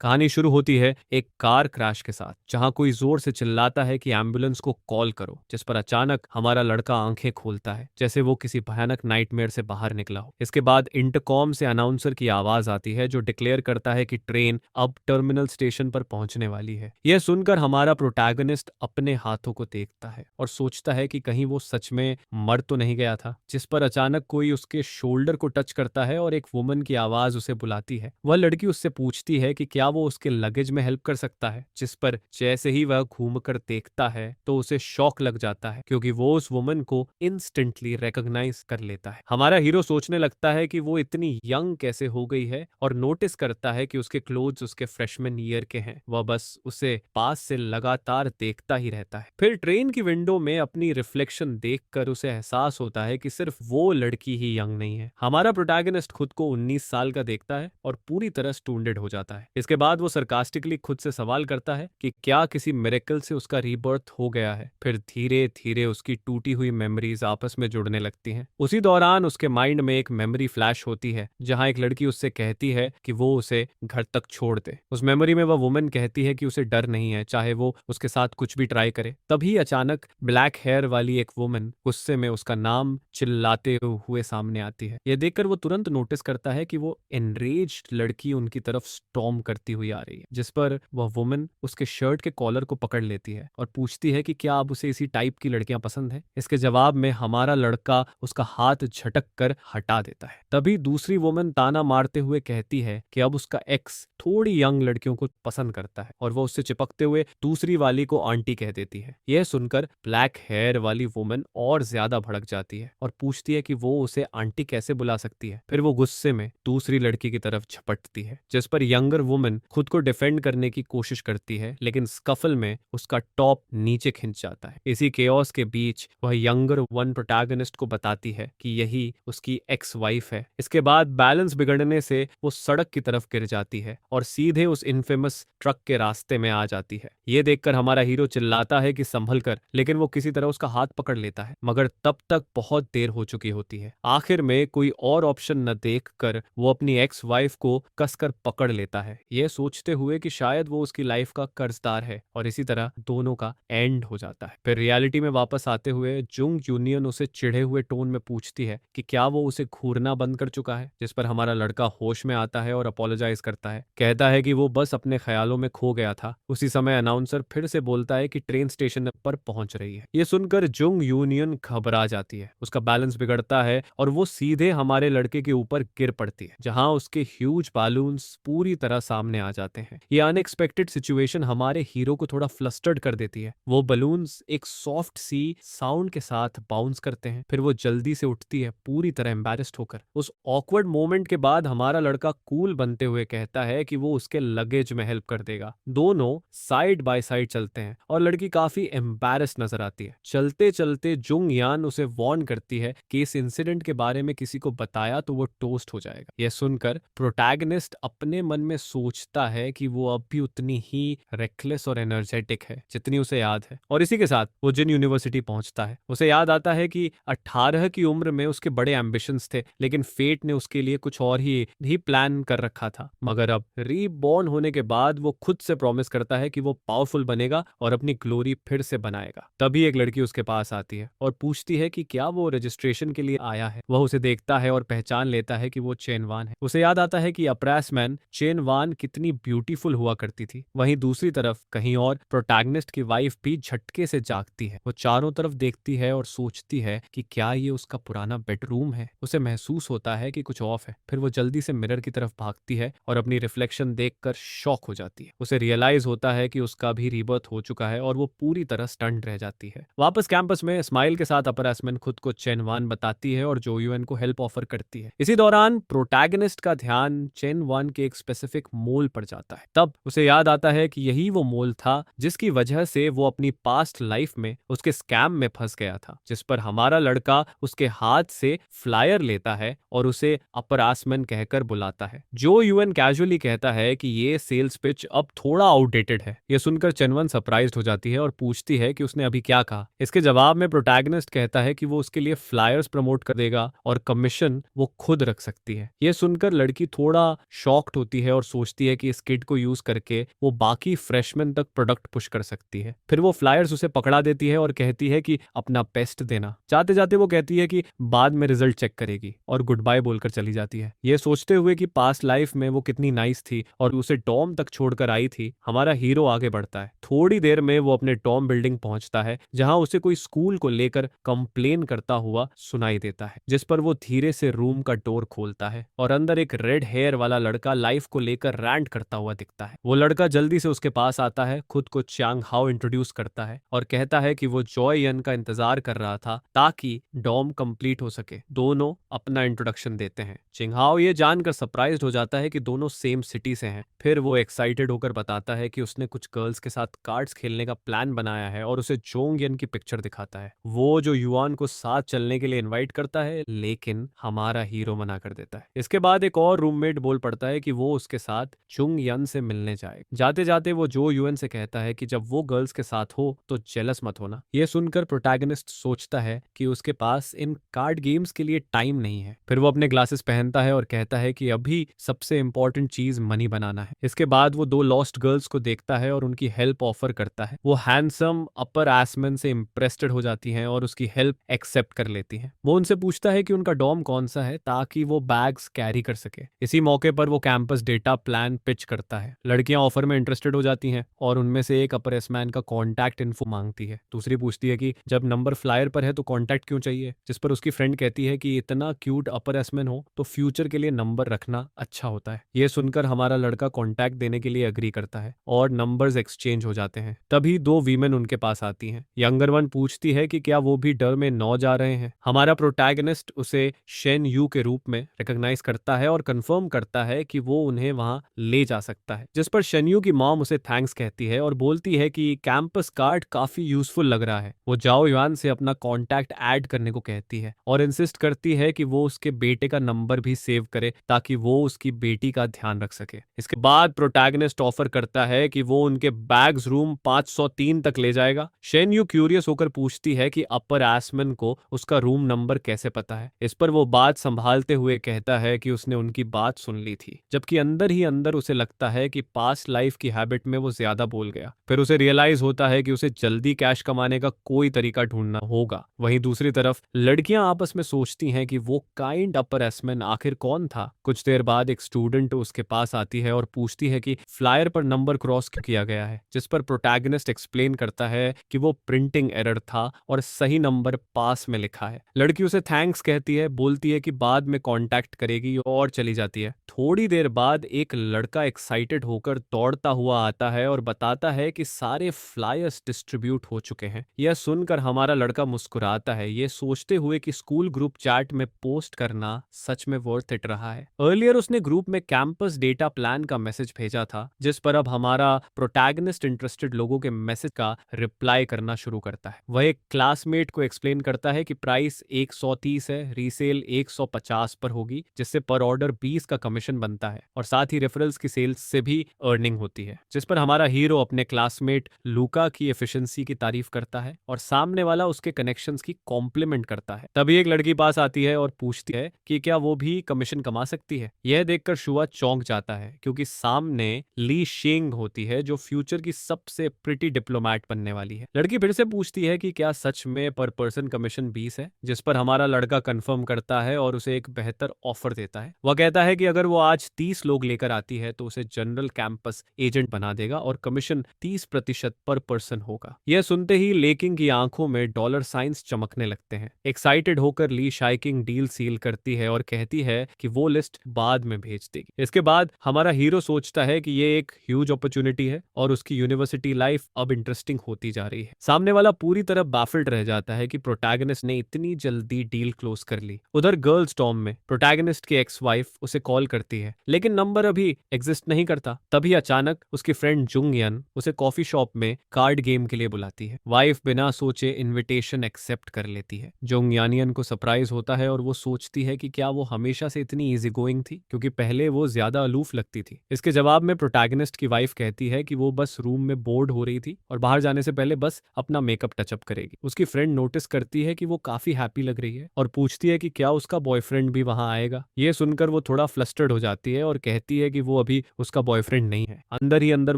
कहानी शुरू होती है एक कार क्रैश के साथ, जहां कोई जोर से चिल्लाता है कि एम्बुलेंस को कॉल करो, जिस पर अचानक हमारा लड़का आंखें खोलता है जैसे वो किसी भयानक नाइटमेयर से बाहर निकला हो। इसके बाद इंटरकॉम से अनाउंसर की आवाज आती है जो डिक्लेयर करता है कि ट्रेन अब टर्मिनल स्टेशन पर पहुंचने वाली है। यह सुनकर हमारा प्रोटैगनिस्ट अपने हाथों को देखता है और सोचता है कि कहीं वो सच में मर तो नहीं गया था। जिस पर अचानक कोई उसके शोल्डर को टच करता है और एक वुमन की आवाज उसे बुलाती है। वह लड़की उससे पूछती है कि क्या वो उसके लगेज में हेल्प कर सकता है, जिस पर जैसे ही वह घूमकर देखता है तो उसे शॉक लग जाता है क्योंकि वो उस वुमन को इंस्टेंटली रिकॉग्नाइज कर लेता है। हमारा हीरो सोचने लगता है कि वो इतनी यंग कैसे हो गई है और नोटिस करता है कि उसके क्लोथ्स उसके फ्रेशमैन ईयर के हैं। वह बस उसे पास से लगातार देखता ही रहता है। फिर ट्रेन की विंडो में अपनी रिफ्लेक्शन देखकर उसे एहसास होता है कि सिर्फ वो लड़की ही यंग नहीं है। हमारा प्रोटैगनिस्ट खुद को 19 साल का देखता है और पूरी तरह स्टूडेंट हो जाता है। इसके बाद वो सरकास्टिकली खुद से सवाल करता है कि क्या किसी मिरेकल से उसका रीबर्थ हो गया है। फिर धीरे धीरे उसकी टूटी हुई मेमोरीज आपस में जुड़ने लगती हैं। उसी दौरान उसके माइंड में एक मेमोरी फ्लैश होती है जहां एक लड़की उससे कहती है कि वो उसे घर तक छोड़ दे। उस मेमोरी में वह वुमन कहती है कि उसे डर नहीं है, चाहे वो उसके साथ कुछ भी ट्राई करे। तभी अचानक ब्लैक हेयर वाली एक वुमन गुस्से में उसका नाम चिल्लाते हुए सामने आती है। यह देखकर वो तुरंत नोटिस करता है कि वो एनरेज्ड लड़की उनकी तरफ स्टॉर्म करती हुई आ रही है, जिस पर वह वुमन उसके शर्ट के कॉलर को पकड़ लेती है और पूछती है कि क्या अब उसे इसी टाइप की लड़कियां पसंद है। इसके जवाब में हमारा लड़का उसका हाथ झटक कर हटा देता है। तभी दूसरी वुमन ताना मारते हुए कहती है कि अब उसका एक्स थोड़ी यंग लड़कियों को पसंद करता है और वह उससे चिपकते हुए दूसरी वाली को आंटी कह देती है। यह सुनकर ब्लैक हेयर वाली वुमन और ज्यादा भड़क जाती है और पूछती है कि वो उसे आंटी कैसे बुला सकती है। फिर वो गुस्से में दूसरी लड़की की तरफ झपटती है, जिस पर यंगर वुमन खुद को डिफेंड करने की कोशिश करती है, लेकिन स्कफल में उसका टॉप नीचे खिंच जाता है। इसी केओस के बीच वह यंगर वन प्रोटैगनिस्ट को बताती है कि यही उसकी एक्स वाइफ है। इसके बाद बैलेंस बिगड़ने से वो सड़क की तरफ गिर जाती है और सीधे उस इनफेमस ट्रक के रास्ते में आ जाती है। ये देखकर हमारा हीरो चिल्लाता है कि संभल कर, लेकिन वो किसी तरह उसका हाथ पकड़ लेता है, मगर तब तक बहुत देर हो चुकी होती है। आखिर में कोई और ऑप्शन न देखकर वो अपनी एक्स वाइफ को कसकर पकड़ लेता है, यह सोचते हुए कि शायद वो उसकी लाइफ का कर्जदार है, और इसी तरह दोनों का एंड हो जाता है। फिर रियलिटी में वापस आते हुए जुंग यूनियन उसे चिढ़े हुए टोन में पूछती है कि क्या वो उसे घूरना बंद कर चुका है, जिस पर हमारा लड़का होश में आता है और अपोलोजाइज करता है। कहता है कि वो बस अपने ख्यालों में खो गया था। उसी समय अनाउंसर फिर से बोलता है कि ट्रेन स्टेशन पर पहुंच रही है। ये सुनकर जुंग यूनियन घबरा जाती है, उसका बैलेंस बिगड़ता है और वो सीधे हमारे लड़के के ऊपर गिर पड़ती है, जहां उसके ह्यूज बालून्स पूरी तरह सामने आ जाते हैं। ये अनएक्सपेक्टेड सिचुएशन हमारे हीरो को थोड़ा फ्लस्टर्ड कर देती है। वो बलून्स एक सॉफ्ट सी साउंड के साथ बाउंस करते हैं। फिर वो जल्दी से उठती है, पूरी तरह एम्बैरेस्ड होकर। उस ऑकवर्ड मोमेंट के बाद हमारा लड़का कूल बनते हुए कहता है कि वो उसके लगेज में हेल्प कर देगा। दोनों साइड बाय साइड चलते हैं और लड़की काफी एम्बैरेस्ड नजर आती है। चलते चलते जुंग यान उसे वार्न करती है कि इस इंसिडेंट के बारे में किसी को बताया तो वो टोस्ट हो जाएगा। यह सुनकर प्रोटैगनिस्ट अपने मन में सोचता है कि वो अब भी उतनी ही रेकलेस और एनर्जेटिक है जितनी उसे याद है, और इसी के साथ वो जिन यूनिवर्सिटी पहुंचता है। उसे याद आता है कि 18 की उम्र में उसके बड़े एम्बिशंस थे, लेकिन फेट ने उसके लिए कुछ और ही प्लान कर रखा था। मगर अब रीबॉर्न होने के बाद वो खुद से प्रॉमिस करता है कि वो पावरफुल बनेगा और अपनी ग्लोरी फिर से बनाएगा। तभी एक लड़की उसके पास आती है और पूछती है कि क्या वो रजिस्ट्रेशन के लिए आया है। वह उसे देखता है और पहचान लेता है कि वो चेन वान है। उसे याद आता है कि अप्रैस मैन चेन वान कितनी ब्यूटीफुल हुआ करती थी। वहीं दूसरी तरफ कहीं और प्रोटैगनिस्ट की वाइफ भी झटके से जागती है। वो चारों तरफ देखती है और सोचती है कि क्या ये उसका पुराना बेडरूम है। उसे महसूस होता है कि कुछ ऑफ है। फिर वो जल्दी से मिरर की तरफ भागती है और अपनी रिफ्लेक्शन देखकर शॉक हो जाती है। उसे रियलाइज होता है कि उसका भी रीबर्थ हो चुका है और वो पूरी तरह स्टन्ड रह जाती है। वापस कैंपस में स्माइल के साथ अपरासमैन खुद को चेन वान बताती है और जो यूएन को हेल्प ऑफर करती है। इसी दौरान प्रोटैगनिस्ट का ध्यान चेन वान के एक स्पेसिफिक मोल पर जाता है। तब उसे याद आता है कि यही वो मोल था जिसकी वजह से वो अपनी पास्ट लाइफ में उसके स्कैम में फंस गया था, जिस पर हमारा लड़का उसके हाथ से फ्लायर लेता है और उसे अपरासमैन कहकर बुलाता है। जो यूएन कैजुअली कहता है कि ये सेल्स पिच अब थोड़ा आउटडेटेड है। यह सुनकर चेनवन सरप्राइज्ड हो जाती है और पूछती है कि उसने अभी क्या कहा। इसके जवाब में प्रोटैगनिस्ट कहता है कि वो उसके लिए फ्लायर्स प्रमोट कर देगा और कमीशन वो खुद रख सकती है। यह सुनकर लड़की थोड़ा शॉक्ड होती है और सोचती है कि इस किट को यूज करके वो बाकी फ्रेशमैन तक प्रोडक्ट पुश कर सकती है। फिर वो फ्लायर्स उसे पकड़ा देती है और कहती है कि अपना बेस्ट देना। जाते जाते वो कहती है कि बाद में रिजल्ट चेक करेगी और गुड बाय बोलकर चली जाती है। ये सोचते हुए कि पास्ट लाइफ में वो कितनी नाइस थी और उसे टॉम तक छोड़कर आई थी, हमारा हीरो आगे बढ़ता है। थोड़ी देर में वो अपने टॉम बिल्डिंग पहुंचता है जहां उसे कोई स्कूल को लेकर कंप्लेन करता हुआ सुनाई देता है, जिस पर वो धीरे से रूम का डोर खोलता है और अंदर एक रेड हेयर वाला लड़का लाइफ को लेकर रैंट करता हुआ दिखता है। वो लड़का जल्दी से उसके पास आता है, खुद को चांग हाओ इंट्रोड्यूस करता है और कहता है कि वो जॉय यन का इंतजार कर रहा था ताकि डॉम कंप्लीट हो सके। दोनों अपना इंट्रोडक्शन देते हैं। चिंगहाओ ये जानकर सरप्राइज्ड हो जाता है कि दोनों सेम सिटी से हैं। फिर वो एक्साइटेड होकर बताता है कि उसने कुछ गर्ल्स के साथ कार्ड्स खेलने का प्लान बनाया है और उसे जोंग यन की पिक्चर दिखाता है, वो जो युआन को साथ चलने के लिए इनवाइट करता है, लेकिन हमारा हीरो मना कर देता है। इसके बाद एक और रूममेट बोल पड़ता है कि वो उसके साथ चुंग यन से मिलने जाए। जाते जाते वो जो युएन से कहता है कि जब वो गर्ल्स के साथ हो तो जेलस मत होना। ये सुनकर प्रोटैगनिस्ट सोचता है कि उसके पास इन कार्ड गेम्स के लिए टाइम नहीं है। फिर वो अपने ग्लासेस पहनता है और कहता है कि अभी सबसे इंपॉर्टेंट चीज मनी बनाना है। इसके बाद वो दो लॉस्ट गर्ल्स को देखता है और उनकी हेल्प ऑफर करता है। वो हैंडसम अपर एसमैन से इम्प्रेस्ड हो जाती हैं और उसकी हेल्प एक्सेप्ट कर लेती हैं। वो उनसे पूछता है कि उनका डॉर्म कौन सा है ताकि वो बैग्स कैरी कर सके। इसी मौके पर वो कैंपस डेटा प्लान पिच करता है। लड़कियां ऑफर में इंटरेस्टेड हो जाती हैं और उनमें से एक अपर एसमैन का कॉन्टैक्ट इन्फो मांगती है। दूसरी पूछती है कि जब नंबर फ्लायर पर है तो कॉन्टैक्ट क्यों चाहिए, जिस पर उसकी फ्रेंड कहती है कि इतना क्यूट अपर एसमैन हो तो फ्यूचर के लिए नंबर रखना अच्छा होता है। ये सुनकर हमारा लड़का कॉन्टैक्ट देने के लिए एग्री करता है और नंबर्स एक्सचेंज हो जाते हैं। तभी दो वीमेन उनके पास आती हैं। यंगर वन पूछती है कि क्या वो भी डर में नौ जा रहे हैं। हमारा प्रोटैगनिस्ट उसे शेन यू के रूप में रिकॉग्नाइज करता है और कंफर्म करता है कि वो उन्हें वहां ले जा सकता है, जिस पर शेन यू की मॉम उसे थैंक्स कहती है और बोलती है कि कैंपस कार्ड काफी यूजफुल लग रहा है। वो जाओ युआन से अपना कॉन्टैक्ट ऐड करने को कहती है और इंसिस्ट करती है कि वो उसके बेटे का नंबर भी सेव करे ताकि वो उसकी बेटी का ध्यान रख सके। इसके बाद प्रोटैगनिस्ट ऑफर करता है कि वो उनके बैग्स रूम 503 तक ले जाएगा। शेन यू क्यूरियस होकर पूछती है कि अपर एसमैन को उसका रूम नंबर कैसे पता है। इस पर वो बात संभालते हुए कहता है कि उसने उनकी बात सुन ली थी, जबकि अंदर ही अंदर उसे लगता है कि पास्ट लाइफ की हैबिट में वो ज्यादा बोल गया। फिर उसे रियलाइज होता है कि उसे जल्दी कैश कमाने का कोई तरीका ढूंढना होगा। वहीं दूसरी तरफ लड़कियां आपस में सोचती हैं कि वो काइंड अपर एसमैन आखिर कौन था। कुछ देर बाद एक स्टूडेंट उसके पास आती है और पूछती है कि फ्लायर पर नंबर क्रॉस क्यों किया गया है, जिस पर प्रोटैगनिस्ट एक्सप्लेन करता है कि वो प्रिंटिंग एरर था और सही नंबर पास में लिखा है। लड़की उसे थैंक्स कहती है, बोलती है कि बाद में कांटेक्ट करेगी और चली जाती है। थोड़ी देर बाद एक लड़का एक्साइटेड होकर दौड़ता हुआ आता है और बताता है कि सारे फ्लायर्स डिस्ट्रीब्यूट हो चुके हैं। यह सुनकर हमारा लड़का मुस्कुराता है, ये सोचते हुए कि स्कूल ग्रुप चैट में पोस्ट करना सच में वर्थ इट रहा है। अर्लियर उसने ग्रुप में कैंपस डेटा प्लान का मैसेज भेजा था, जिस पर अब हमारा प्रोटैगनिस्ट इंटरेस्टेड लोगों के मैसेज का रिप्लाई करना शुरू करता है। वह एक क्लासमेट को एक्सप्लेन करता है कि प्राइस 130 है, रीसेल 150 पर होगी, जिससे पर ऑर्डर 20 का कमीशन बनता है और साथ ही रेफरल्स की सेल्स से भी अर्निंग होती है। जिस पर हमारा हीरो अपने क्लासमेट लूका की एफिशिएंसी की तारीफ करता है और सामने वाला उसके कनेक्शंस की कॉम्प्लीमेंट करता है। तभी एक लड़की पास आती है और पूछती है कि क्या वो भी कमीशन कमा सकती है। यह देखकर शुआ चौंक जाता है क्योंकि सामने ली शेंग होती है जो फ्यूचर की सबसे प्रिटी डिप्लोमैट बनने वाली है। लड़की फिर से पूछती है कि क्या सच में पर पर्सन कमीशन 20 है, जिस पर हमारा लड़का कंफर्म करता है और उसे एक बेहतर ऑफर देता है। वह कहता है कि अगर वो आज 30 लोग लेकर आती है तो उसे जनरल कैंपस एजेंट बना देगा और कमीशन 30% पर पर्सन होगा। यह सुनते ही लेकिंग की आंखों में डॉलर साइंस चमकने लगते हैं। एक्साइटेड होकर ली शाइकिंग डील सील करती है और कहती है कि वो लिस्ट बाद में भेज देगी। इसके बाद हमारा हीरो सोचता है कि ये एक ह्यूज अपॉर्चुनिटी है और उसकी यूनिवर्सिटी लाइफ अब इंटरेस्टिंग होती जा रही है। सामने वाला पूरी तरह बैफल्ड रह जाता है कि प्रोटैगनिस्ट ने इतनी जल्दी डील क्लोज कर ली। उधर गर्ल्स टॉम में प्रोटैगनिस्ट की एक्स वाइफ उसे कॉल करती है, लेकिन नंबर अभी एग्जिस्ट नहीं करता। तभी अचानक उसकी फ्रेंड जुंग यन उसे कॉफी शॉप में कार्ड गेम के लिए बुलाती है। वाइफ बिना सोचे इन्विटेशन एक्सेप्ट कर लेती है। जुंग यानियन को सरप्राइज होता है और वो सोचती है कि क्या वो हमेशा से इतनी इजी गोइंग थी, क्योंकि पहले वो ज्यादा अलूफ लगती थी। इसके जवाब में प्रोटैगनिस्ट की वाइफ कहती है कि वो बस रूम में बोर्ड हो रही थी और बाहर जाने से पहले बस अपना मेकअप टचअप करेगी। उसकी फ्रेंड नोटिस करती है कि वो काफी हैप्पी लग रही है और पूछती है कि क्या उसका बॉयफ्रेंड भी वहां आएगा। ये सुनकर वो थोड़ा फ्लस्टर्ड हो जाती है और कहती है कि वो वो अभी उसका बॉयफ्रेंड नहीं है। अंदर ही अंदर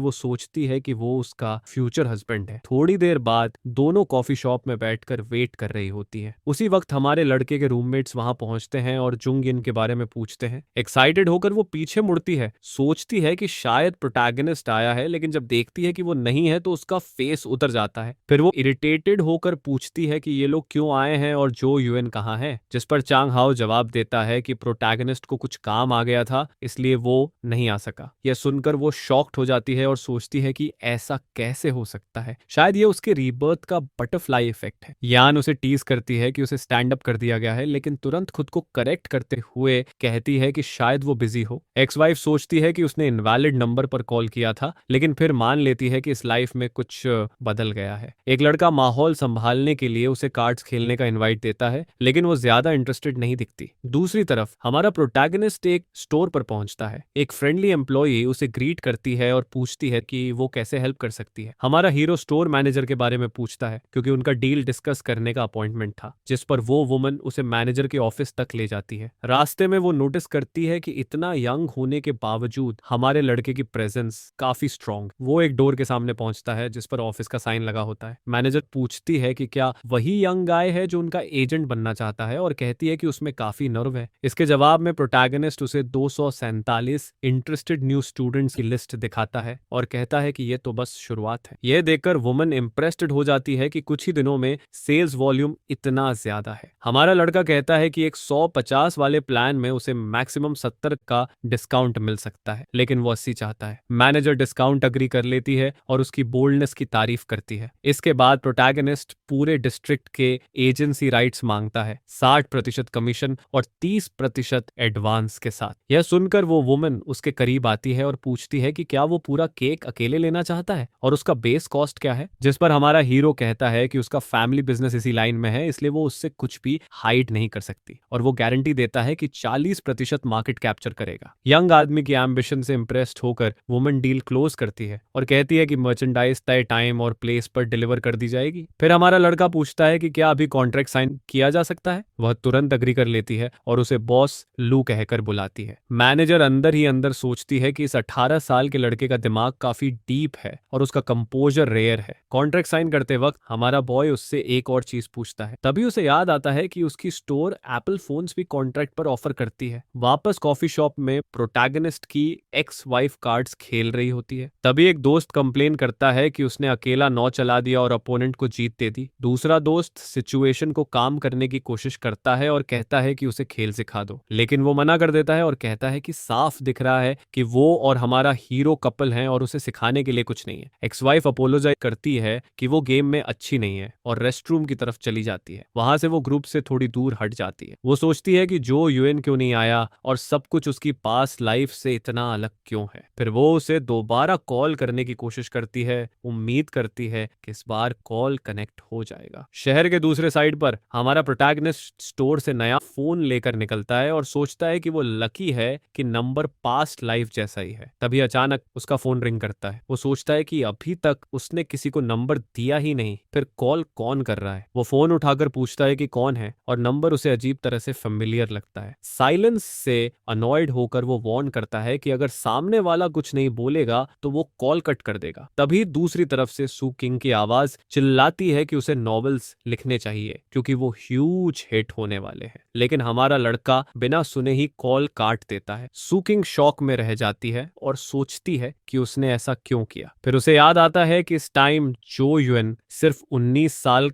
वो सोचती है कि वो उसका फ्यूचर हस्बैंड है। थोड़ी देर बाद दोनों कॉफी शॉप में बैठकर वेट कर रही होती है। उसी वक्त हमारे लड़के के रूममेट्स वहां पहुंचते हैं और जुंग इन के बारे में पूछते हैं। एक्साइटेड होकर वो पीछे मुड़ती है, सोचती है कि शायद प्रोटैगनिस्ट आया है, लेकिन जब देखती है कि वो नहीं है तो उसका फेस उतर जाता है। फिर वो इरिटेटेड होकर पूछती है कि ये लोग क्यों आए हैं और जो यूएन कहाँ है, जिस पर चांग हाओ जवाब देता है कि प्रोटैगनिस्ट को कुछ काम आ गया था, इसलिए वो नहीं आ सका। यह सुनकर वो शॉक्ड हो जाती है और सोचती है कि ऐसा कैसे हो सकता है, शायद ये उसके रीबर्थ का बटरफ्लाई इफेक्ट है। यान उसे टीज करती है कि उसे स्टैंड अप कर दिया गया है, लेकिन तुरंत खुद को करेक्ट करते हुए कहती है कि शायद वो बिजी हो। एक्स वाइफ सोचती है कि उसने इनवैलिड नंबर पर कॉल किया था, लेकिन फिर मान लेती है कि इस लाइफ में कुछ बदल गया है। एक लड़का माहौल संभालने के लिए उसे कार्ड्स खेलने का इनवाइट देता है, लेकिन वो ज्यादा इंटरेस्टेड नहीं दिखती। दूसरी तरफ हमारा प्रोटैगनिस्ट एक स्टोर पर पहुंचता है। एक फ्रेंडली एम्प्लॉई उसे ग्रीट करती है और पूछती है कि वो कैसे हेल्प कर सकती है। हमारा हीरो स्टोर मैनेजर के बारे में पूछता है, क्योंकि उनका डील डिस्कस करने का अपॉइंटमेंट था, जिस पर वो वुमन उसे मैनेजर के ऑफिस तक ले जाती है। रास्ते में वो नोटिस करती है कि इतना यंग होने के बावजूद हमारे लड़के की प्रेजेंस काफी स्ट्रांग। वो एक डोर के सामने पहुंचता है जिस पर ऑफिस का साइन लगा होता है। मैनेजर पूछती है कि क्या वही यंग गाय है जो उनका एजेंट बनना चाहता है, और कहती है कि उसमें काफी नर्व है। इसके जवाब में प्रोटैगनिस्ट उसे 247 इंटरेस्टेड न्यू स्टूडेंट्स की लिस्ट दिखाता है और कहता है कि ये तो बस शुरुआत है। यह देखकर वुमन इम्प्रेस्ड हो जाती है कि कुछ ही दिनों में सेल्स वॉल्यूम इतना ज्यादा है। हमारा लड़का कहता है कि एक 150 वाले प्लान में उसे मैक्सिमम 70 का डिस्काउंट मिल सकता है, लेकिन वो 80 चाहता है। मैनेजर डिस्काउंट अग्री कर लेती है और उसकी बोल्डनेस की तारीफ करती है। इसके बाद प्रोटैगनिस्ट पूरे डिस्ट्रिक्ट के एजेंसी राइट्स मांगता है, 60% कमीशन और 30% एडवांस के साथ। यह सुनकर वो वुमन उसके करीब आती है और पूछती है कि क्या वो पूरा केक अकेले लेना चाहता है और उसका बेस कॉस्ट क्या है, जिस पर हमारा हीरो कहता है कि उसका फैमिली बिजनेस इसी लाइन में है, इसलिए वो उससे कुछ भी हाइड नहीं कर सकती, और वो गारंटी देता है कि 40% मार्केट कैप्चर करेगा। यंग आदमी की एम्बिशन से इंप्रेस्ड होकर वुमन डील क्लोज करती है और कहती है कि मर्चेंडाइज तय टाइम और प्लेस पर डिलीवर कर दी जाएगी। फिर हमारा लड़का पूछता है कि क्या अभी कॉन्ट्रैक्ट साइन किया जा सकता है। वह तुरंत अग्री कर लेती है और उसे बॉस लू कहकर बुलाती है। मैनेजर अंदर ही अंदर सोचती है कि इस 18 साल के लड़के का दिमाग काफी डीप है और उसका कंपोजर रेयर है। कॉन्ट्रैक्ट साइन करते वक्त हमारा बॉय उससे एक और चीज पूछता है। तभी उसे याद आता है कि उसकी स्टोर एप्पल फोन्स भी कॉन्ट्रैक्ट पर ऑफर करती है। वापस कॉफी शॉप में प्रोटैगनिस्ट की एक्स वाइफ कार्ड्स खेल रही होती है। तभी एक दोस्त कंप्लेन करता है कि उसने अकेला 9 चला दिया और अपोनेंट को जीत दे दी। दूसरा दोस्त सिचुएशन को काम करने की कोशिश करता है और कहता है कि उसे खेल सिखा दो, लेकिन वो मना कर देता है और कहता है कि साफ दिख रहा है कि वो और हमारा हीरो कपल हैं और उसे सिखाने के लिए कुछ नहीं है। एक्स वाइफ अपोलोजाइज करती है कि वो गेम में अच्छी नहीं है और रेस्टरूम की तरफ चली जाती है। वहां से वो ग्रुप से थोड़ी दूर हट जाती है। वो सोचती है कि जो यूएन क्यों नहीं आया और सब कुछ उसकी पास लाइफ से इतना अलग क्यों है। फिर वो उसे दोबारा कॉल करने की कोशिश करती है, उम्मीद करती है कि इस बार कॉल कनेक्ट हो जाएगा। शहर के दूसरे साइड पर हमारा प्रोटैगनिस्ट स्टोर से नया फोन लेकर निकलता है और सोचता है कि वो लकी है कि नंबर पास्ट लाइफ जैसा ही है। तभी अचानक उसका फोन रिंग करता है। वो सोचता है कि अभी तक उसने किसी को नंबर दिया ही नहीं, फिर कॉल कौन कर रहा है। वो फोन उठाकर पूछता है कि कौन है, और नंबर उसे अजीब तरह से फेमिलियर लगता है। साइलेंस से अनॉयड होकर वो वार्न करता है कि अगर सामने वाला कुछ नहीं बोलेगा तो वो कॉल कट कर देगा। तभी दूसरी तरफ से सू किंग की आवाज चिल्लाती है कि उसे नॉवेल्स लिखने चाहिए क्योंकि वो ह्यूज हिट होने वाले हैं। लेकिन हमारा लड़का बिना सुने ही कॉल काट देता है। सू किंग शॉक में रह जाती है और सोचती है कि उसने ऐसा क्यों किया। फिर उसे याद आता है कि इस टाइम जो यूएन सिर्फ 19 साल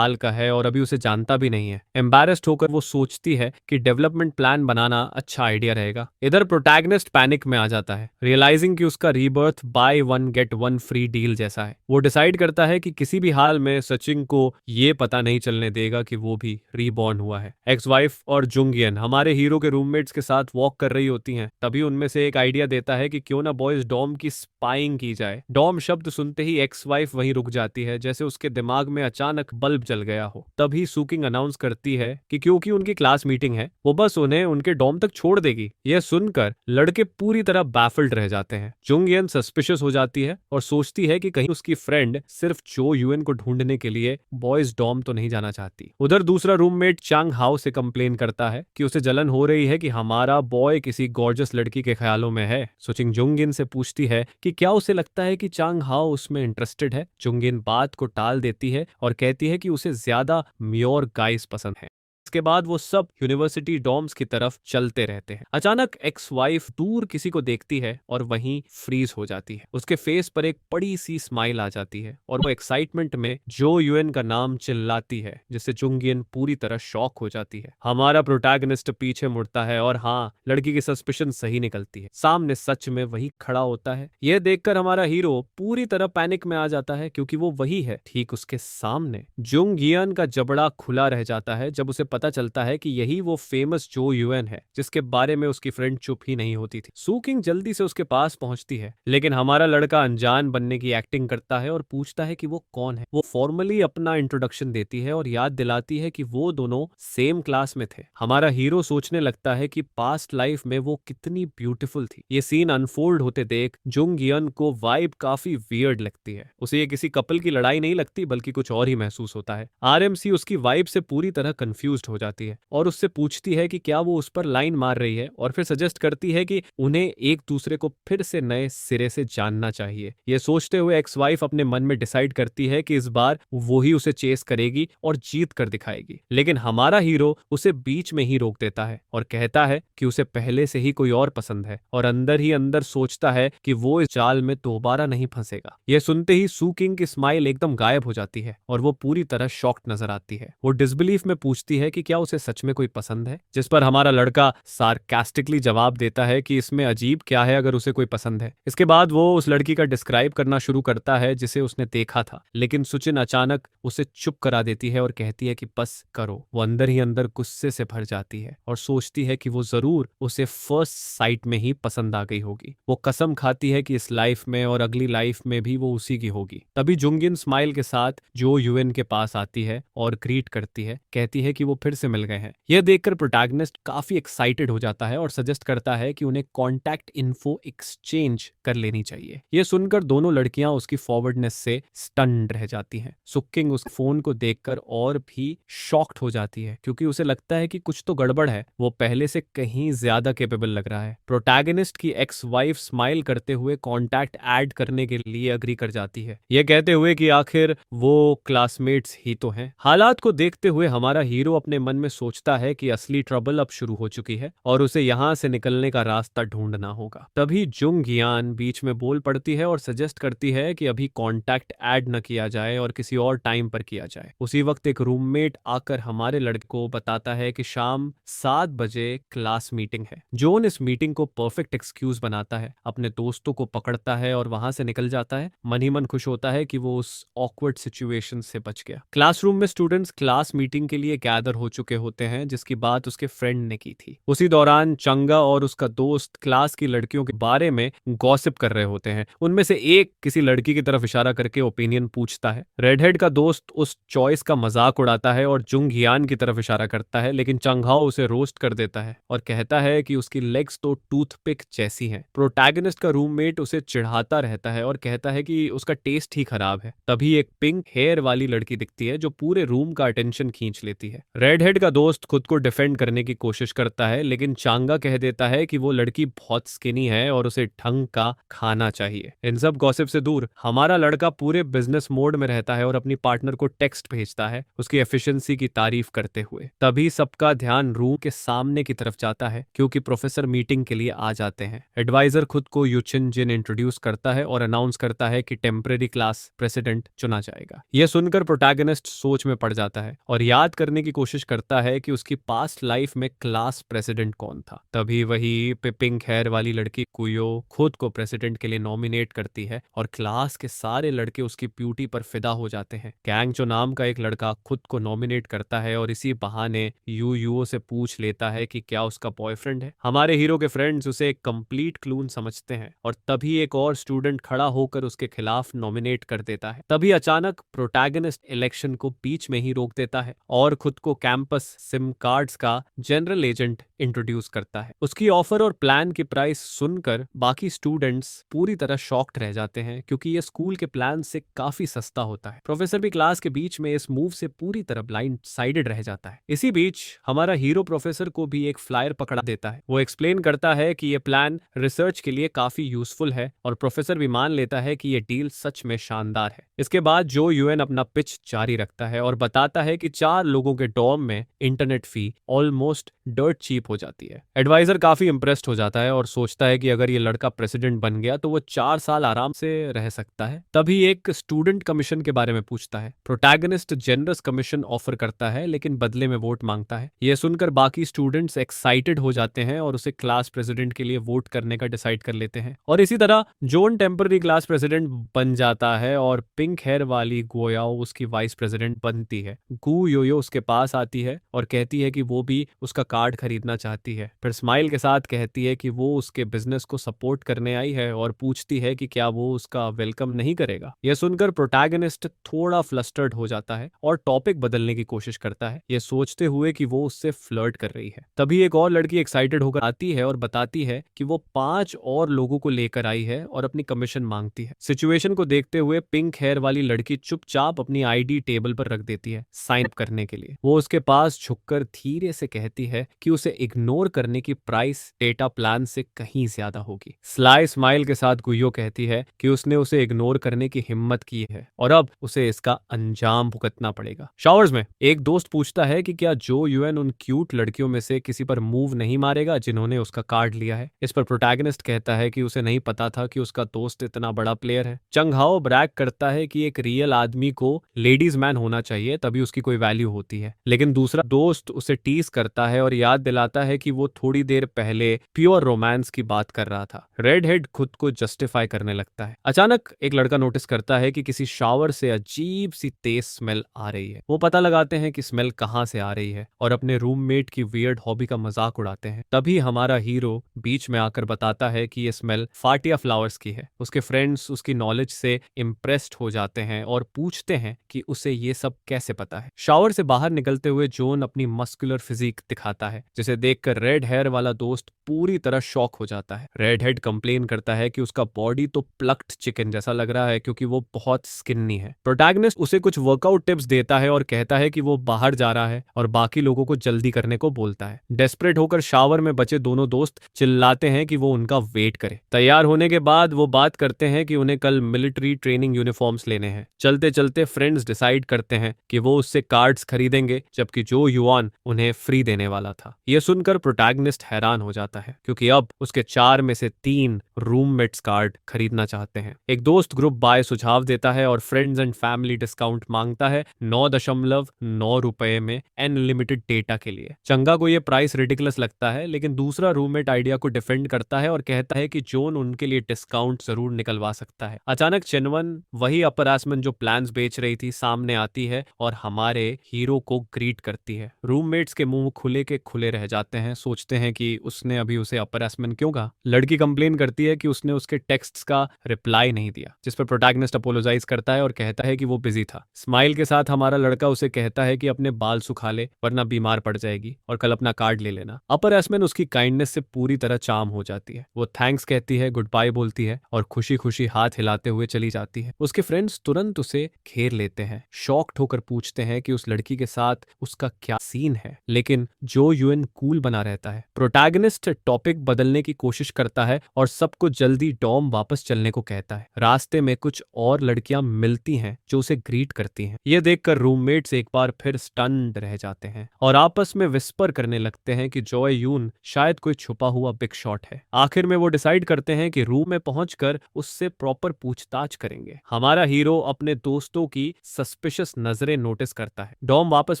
का है और अभी उसे जानता भी नहीं है। एम्बैरेस्ड होकर वो सोचती है कि डेवलपमेंट प्लान बनाना अच्छा आइडिया रहेगा। इधर प्रोटैगनिस्ट पैनिक में आ जाता है, रियलाइजिंग कि उसका rebirth by one get one free deal जैसा है। वो डिसाइड करता है कि किसी भी हाल में सचिन को ये पता नहीं चलने देगा कि वो भी रीबॉर्न हुआ है। एक्स वाइफ और जुंगियन हमारे हीरो के रूममेट्स के साथ वॉक कर रही होती हैं। तभी उनमें से एक आइडिया देता है कि क्यों ना बॉयज डॉम की स्पाइंग की जाए। डॉम शब्द सुनते ही एक्स वाइफ वहीं रुक जाती है, जैसे उसके दिमाग में अचानक बल्ब जल गया हो। तभी सुकिंग अनाउंस करती है कि क्योंकि उनकी क्लास मीटिंग है, वो बस उन्हें उनके डॉम तक छोड़ देगी। यह सुनकर लड़के पूरी तरह बैफल्ड रह जाते हैं। जुंगियन सस्पिशियस हो जाती है और सोचती है कि कहीं उसकी फ्रेंड सिर्फ जो यूएन को ढूंढने के लिए बॉयज डॉम तो नहीं जाना चाहती। उधर दूसरा रूममेट चांग हाउ से कंप्लेन करता है कि उसे जलन हो रही है कि हमारा बॉय किसी गॉर्जियस लड़की के के ख्यालों में है। सुचिंग जुंगिन से पूछती है कि क्या उसे लगता है कि चांग हाओ उसमें इंटरेस्टेड है। जुंगिन बात को टाल देती है और कहती है कि उसे ज्यादा म्योर गाइस पसंद है। इसके बाद वो सब यूनिवर्सिटी डॉर्म्स की तरफ चलते रहते हैं। अचानक एक्स वाइफ दूर किसी को देखती है और वहीं फ्रीज हो जाती है। उसके फेस पर एक बड़ी सी स्माइल आ जाती है और वो एक्साइटमेंट में जो यूएन का नाम चिल्लाती है, जिससे चुंगियन पूरी तरह शॉक हो जाती है। हमारा प्रोटैगनिस्ट पीछे मुड़ता है और हाँ, लड़की की सस्पिशन सही निकलती है। सामने सच में वही खड़ा होता है। यह देखकर हमारा हीरो पूरी तरह पैनिक में आ जाता है, क्योंकि वो वही है। ठीक उसके सामने जुंगियन का जबड़ा खुला रह जाता है जब उसे पता चलता है कि यही वो फेमस जो यूएन है जिसके बारे में उसकी फ्रेंड चुप ही नहीं होती थी। सू किंग जल्दी से उसके पास पहुंचती है, लेकिन हमारा लड़का अनजान बनने की एक्टिंग करता है और पूछता है कि वो कौन है। वो फॉर्मली अपना इंट्रोडक्शन देती है और याद दिलाती है कि वो दोनों सेम क्लास में थे। हमारा हीरो सोचने लगता है कि पास्ट लाइफ में वो कितनी ब्यूटीफुल थी। ये सीन अनफोल्ड होते देख जुंगियन को वाइब काफी वियर्ड लगती है। उसे ये किसी कपल की लड़ाई नहीं लगती, बल्कि कुछ और ही महसूस होता है। आरएमसी उसकी वाइब से पूरी तरह कंफ्यूज्ड हो जाती है और उससे पूछती है कि क्या वो उस पर लाइन मार रही है, और फिर सजेस्ट करती है कि उन्हें एक दूसरे को फिर से नए सिरे से जानना चाहिए। ये सोचते हुए एक्स वाइफ अपने मन में डिसाइड करती है कि इस बार वो ही उसे चेस करेगी और जीत कर दिखाएगी। लेकिन हमारा हीरो उसे बीच में ही रोक देता है और कहता है कि उसे पहले से ही कोई और पसंद है, और अंदर ही अंदर सोचता है कि वो इस जाल में दोबारा नहीं फंसेगा। यह सुनते ही सू किंग की स्माइल एकदम गायब हो जाती है और वो पूरी तरह शॉक्ड नजर आती है। वो डिसबिलीफ में पूछती है कि क्या उसे सच में कोई पसंद है, जिस पर हमारा लड़का सार्कास्टिकली जवाब देता है कि इसमें अजीब क्या है अगर उसे कोई पसंद है। इसके बाद वो उस लड़की का डिस्क्राइब करना शुरू करता है जिसे उसने देखा था, लेकिन सुचिन अचानक उसे चुप करा देती है और कहती है कि बस करो। वो अंदर ही अंदर गुस्से से भर जाती है और सोचती है कि वो जरूर उसे फर्स्ट साइट में ही पसंद आ गई होगी। वो कसम खाती है कि इस लाइफ में और अगली लाइफ में भी वो उसी की होगी। तभी जुंगिन स्माइल के साथ जो यूएन के पास आती है और ग्रीट करती है, कहती है कि वो फिर से मिल गए हैं। यह देखकर प्रोटैगनिस्ट काफी एक्साइटेड हो जाता है और सजेस्ट करता है कि उन्हें कॉन्टैक्ट इन्फो एक्सचेंज कर लेनी चाहिए। यह सुनकर दोनों लड़कियां उसकी फॉरवर्डनेस से स्टन्ड रह जाती हैं। सुकिंग उस फोन को देखकर और भी शॉक्ड हो जाती है, क्योंकि उसे लगता है कि कुछ तो गड़बड़ है। वो पहले से कहीं ज्यादा कैपेबल लग रहा है। प्रोटैगनिस्ट की एक्स वाइफ स्माइल करते हुए कॉन्टैक्ट ऐड करने के लिए अग्री कर जाती है, यह कहते हुए कि आखिर वो क्लासमेट्स ही तो हैं। हालात को देखते हुए हमारा हीरो अपने मन में सोचता है कि असली ट्रबल अब शुरू हो चुकी है और उसे यहाँ से निकलने का रास्ता ढूंढना होगा। तभी जुंग यान बीच में बोल पड़ती है और सजेस्ट करती है कि अभी कॉन्टैक्ट ऐड न किया जाए और किसी और टाइम पर किया जाए। उसी वक्त एक रूममेट आकर हमारे लड़के को बताता है कि शाम 7 बजे क्लास मीटिंग है। जोन इस मीटिंग को परफेक्ट एक्सक्यूज बनाता है, अपने दोस्तों को पकड़ता है और वहां से निकल जाता है। मन ही मन खुश होता है कि वो उस ऑकवर्ड सिचुएशन से बच गया। क्लासरूम में स्टूडेंट्स क्लास मीटिंग के लिए गैदर हो चुके होते हैं, जिसकी बात उसके फ्रेंड ने की थी। उसी दौरान चंगा और उसका दोस्त क्लास की लड़कियों के बारे में गॉसिप कर रहे होते हैं। उनमें से एक किसी लड़की की तरफ इशारा करके ओपिनियन पूछता है। रेडहेड का दोस्त उस चॉइस का मजाक उड़ाता है और जुंग हियान की तरफ इशारा करता है, लेकिन चंघाओ उसे रोस्ट कर देता है और कहता है कि उसकी लेग्स तो टूथपिक जैसी हैं। प्रोटैगनिस्ट का रूममेट उसे चिढ़ाता रहता है और कहता है कि उसका टेस्ट ही खराब है। तभी एक पिंक हेयर वाली लड़की दिखती है जो पूरे रूम का अटेंशन खींच लेती है। रेडहेड का दोस्त खुद को डिफेंड करने की कोशिश करता है, लेकिन चांगा कह देता है कि वो लड़की बहुत स्किनी है और उसे ढंग का खाना चाहिए। इन सब गॉसिप से दूर हमारा लड़का पूरे बिजनेस मोड में रहता है और अपनी पार्टनर को टेक्स्ट भेजता है उसकी एफिशिएंसी की तारीफ करते हुए। तभी सबका ध्यान रूम के सामने की तरफ जाता है, क्योंकि प्रोफेसर मीटिंग के लिए आ जाते हैं। एडवाइजर खुद को यूचिन जिन इंट्रोड्यूस करता है और अनाउंस करता है कि टेम्परेरी क्लास प्रेसिडेंट चुना जाएगा। यह सुनकर प्रोटैगनिस्ट सोच में पड़ जाता है और याद करने की कोशिश करता है कि उसकी पास्ट लाइफ में क्लास प्रेसिडेंट कौन था। तभी वही पिंक हेयर वाली लड़की कुयो खुद को प्रेसिडेंट के लिए नॉमिनेट करती है और क्लास के सारे लड़के उसकी ब्यूटी पर फिदा हो जाते हैं। कैंगचो नाम का एक लड़का खुद को नॉमिनेट करता है और इसी बहाने यूओ से पूछ लेता है कि क्या उसका बॉयफ्रेंड है। हमारे हीरो के फ्रेंड्स उसे एक कंप्लीट क्लून समझते हैं और तभी एक और स्टूडेंट खड़ा होकर उसके खिलाफ नॉमिनेट कर देता है। तभी अचानक प्रोटैगनिस्ट इलेक्शन को बीच में ही रोक देता है और खुद को कैंपस सिम कार्ड्स का जनरल एजेंट इंट्रोड्यूस करता है। उसकी ऑफर और प्लान की प्राइस सुनकर बाकी स्टूडेंट्स पूरी तरह शॉक्ड रह जाते हैं, क्योंकि ये स्कूल के प्लान से काफी सस्ता होता है। प्रोफेसर भी क्लास के बीच में इस मूव से पूरी तरह ब्लाइंड साइडेड रह जाता है। इसी बीच हमारा हीरो प्रोफेसर को भी एक फ्लायर पकड़ा देता है। वो एक्सप्लेन करता है कि ये प्लान रिसर्च के लिए काफी यूजफुल है, और प्रोफेसर भी मान लेता है कि ये डील सच में शानदार है। इसके बाद जो यूएन अपना पिच जारी रखता है और बताता है कि 4 लोगों के डॉर्म में इंटरनेट फी ऑलमोस्ट डर्ट चीप हो जाती है। एडवाइजर काफी इंप्रेस्ड हो जाता है और सोचता है कि अगर ये लड़का प्रेसिडेंट बन गया तो वो 4 साल आराम से रह सकता है। तभी एक स्टूडेंट कमीशन के बारे में पूछता है। प्रोटैगनिस्ट जेनरस कमीशन ऑफर करता है, लेकिन बदले में वोट मांगता है। यह सुनकर बाकी स्टूडेंट्स एक्साइटेड हो जाते हैं और उसे क्लास प्रेसिडेंट के लिए वोट करने का डिसाइड कर लेते हैं। और इसी तरह जोन टेम्पररी क्लास प्रेसिडेंट बन जाता है और पिंक हेयर वाली गोयाओ उसकी वाइस प्रेसिडेंट बनती है। गू योयो उसके पास आती है और कहती है कि वो भी उसका कार्ड खरीदना चाहती है। फिर स्माइल के साथ कहती है कि वो उसके बिजनेस को सपोर्ट करने आई है और पूछती है कि क्या वो उसका वेलकम नहीं करेगा। यह सुनकर प्रोटैगनिस्ट थोड़ा फ्लस्टर्ड हो जाता है और टॉपिक बदलने की कोशिश करता है, यह सोचते हुए कि वो उससे फ्लर्ट कर रही है। तभी एक और लड़की एक्साइटेड होकर आती है और बताती है कि वो 5 और लोगों को लेकर आई है और अपनी कमीशन मांगती है। सिचुएशन को देखते हुए पिंक हेयर वाली लड़की चुपचाप अपनी आईडी टेबल पर रख देती है साइन अप करने के लिए। वो उसके पास झुककर धीरे से कहती है कि उसे इग्नोर करने की प्राइस डेटा प्लान से कहीं ज्यादा होगी। स्लाई स्माइल के साथ गुयो कहती है कि उसने उसे इग्नोर करने की हिम्मत की है और अब उसे इसका अंजाम भुगतना पड़ेगा। शावर्स में एक दोस्त पूछता है कि क्या जो यूएन उन क्यूट लड़कियों में से किसी पर मूव नहीं मारेगा जिन्होंने उसका कार्ड लिया है। इस पर प्रोटैगनिस्ट कहता है कि उसे नहीं पता था कि उसका दोस्त इतना बड़ा प्लेयर है। चंग हाओ ब्रैग करता है कि एक रियल आदमी को लेडीज मैन होना चाहिए, तभी उसकी कोई वैल्यू होती है। लेकिन दूसरा दोस्त उसे टीज करता है और याद दिलाता है कि वो थोड़ी देर पहले प्योर रोमांस की बात कर रहा था। रेड हेड खुद को जस्टिफाई करने लगता है। अचानक एक लड़का नोटिस करता है कि किसी शावर से अजीब सी तेज स्मेल आ रही है। वो पता लगाते हैं कि स्मेल कहाँ से आ रही है और अपने रूममेट की वियर्ड हॉबी का मजाक उड़ाते हैं। तभी हमारा हीरो बीच में आकर बताता है कि ये स्मेल फाटिया फ्लावर्स की है। उसके फ्रेंड्स उसकी नॉलेज से इम्प्रेस्ड हो जाते हैं और पूछते हैं कि उसे ये सब कैसे पता है। शावर से बाहर निकलते हुए जोन अपनी मस्कुलर फिजिक दिखाता है, जिसे देखकर रेड हेयर वाला दोस्त पूरी तरह शॉक हो जाता है। रेड हेड कंप्लेन करता है कि उसका बॉडी तो प्लक्ड चिकन जैसा लग रहा है क्योंकि वो बहुत स्किन्नी है। प्रोटैगनिस्ट उसे कुछ वर्कआउट टिप्स देता है और कहता है कि वो बाहर जा रहा है और बाकी लोगों को जल्दी करने को बोलता है। डेस्परेट होकर शावर में बचे दोनों दोस्त चिल्लाते हैं कि वो उनका वेट करे। तैयार होने के बाद वो बात करते हैं कि उन्हें कल मिलिट्री ट्रेनिंग यूनिफॉर्म्स लेने हैं। चलते चलते फ्रेंड्स डिसाइड करते हैं कि वो उससे कार्ड्स खरीदेंगे, जबकि जो युआन उन्हें फ्री देने वाला था। यह सुनकर प्रोटैगनिस्ट हैरान हो जाता है क्योंकि अब उसके 4 में से 3 रूममेट्स कार्ड खरीदना चाहते हैं। एक दोस्त ग्रुप बाय सुझाव देता है और फ्रेंड्स एंड फैमिली डिस्काउंट मांगता है 9.9 रुपए में अनलिमिटेड डेटा के लिए। चंगा को यह प्राइस रिडिकुलस लगता है, लेकिन दूसरा रूममेट आइडिया को डिफेंड करता है और कहता है कि जोन उनके लिए डिस्काउंट जरूर निकलवा सकता है। अचानक चेनवन, वही अपर एसमन जो प्लान्स बेच रही थी, सामने आती है और हमारे हीरो को ग्रीट करती है। रूममेट्स के मुंह खुले के खुले रह जाते हैं, सोचते हैं कि उसने अभी उसे अपर एसमन क्यों कहा। लड़की कंप्लेन करती है कि उसने उसके टेक्स्ट्स का रिप्लाई नहीं दिया, जिस पर प्रोटैगनिस्ट अपोलोजाइज करता है और कहता है कि वो बिजी था। स्माइल के साथ हमारा लड़का उसे कहता है कि अपने बाल सुखा ले वरना बीमार पड़ जाएगी और कल अपना कार्ड ले लेना। अपर एसमन उसकी काइंडनेस से पूरी तरह चार्म हो जाती है। वो थैंक्स कहती है, गुड बाय बोलती है और खुशी खुशी हाथ हिलाते हुए चली जाती है। उसके फ्रेंड्स तुरंत उसे घेर लेते हैं, शॉक्ड होकर पूछते हैं कि उस लड़की के साथ उसका क्या सीन है, लेकिन जो यूएन कूल बना रहता है। प्रोटैगनिस्ट टॉपिक बदलने की कोशिश करता है और सबको जल्दी डॉम वापस चलने को कहता है। रास्ते में कुछ और लड़कियां मिलती हैं जो उसे ग्रीट करती हैं। यह देखकर रूममेट्स एक बार फिर स्टन्ड रह जाते हैं और आपस में विस्पर करने लगते हैं कि जॉय यून शायद कोई छुपा हुआ बिग शॉट है। आखिर में वो डिसाइड करते हैं कि रूम में पहुंचकर उससे प्रॉपर पूछताछ करेंगे। हमारा हीरो अपने दोस्तों की सस्पिशियस नजरें नोटिस करता है। डॉम वापस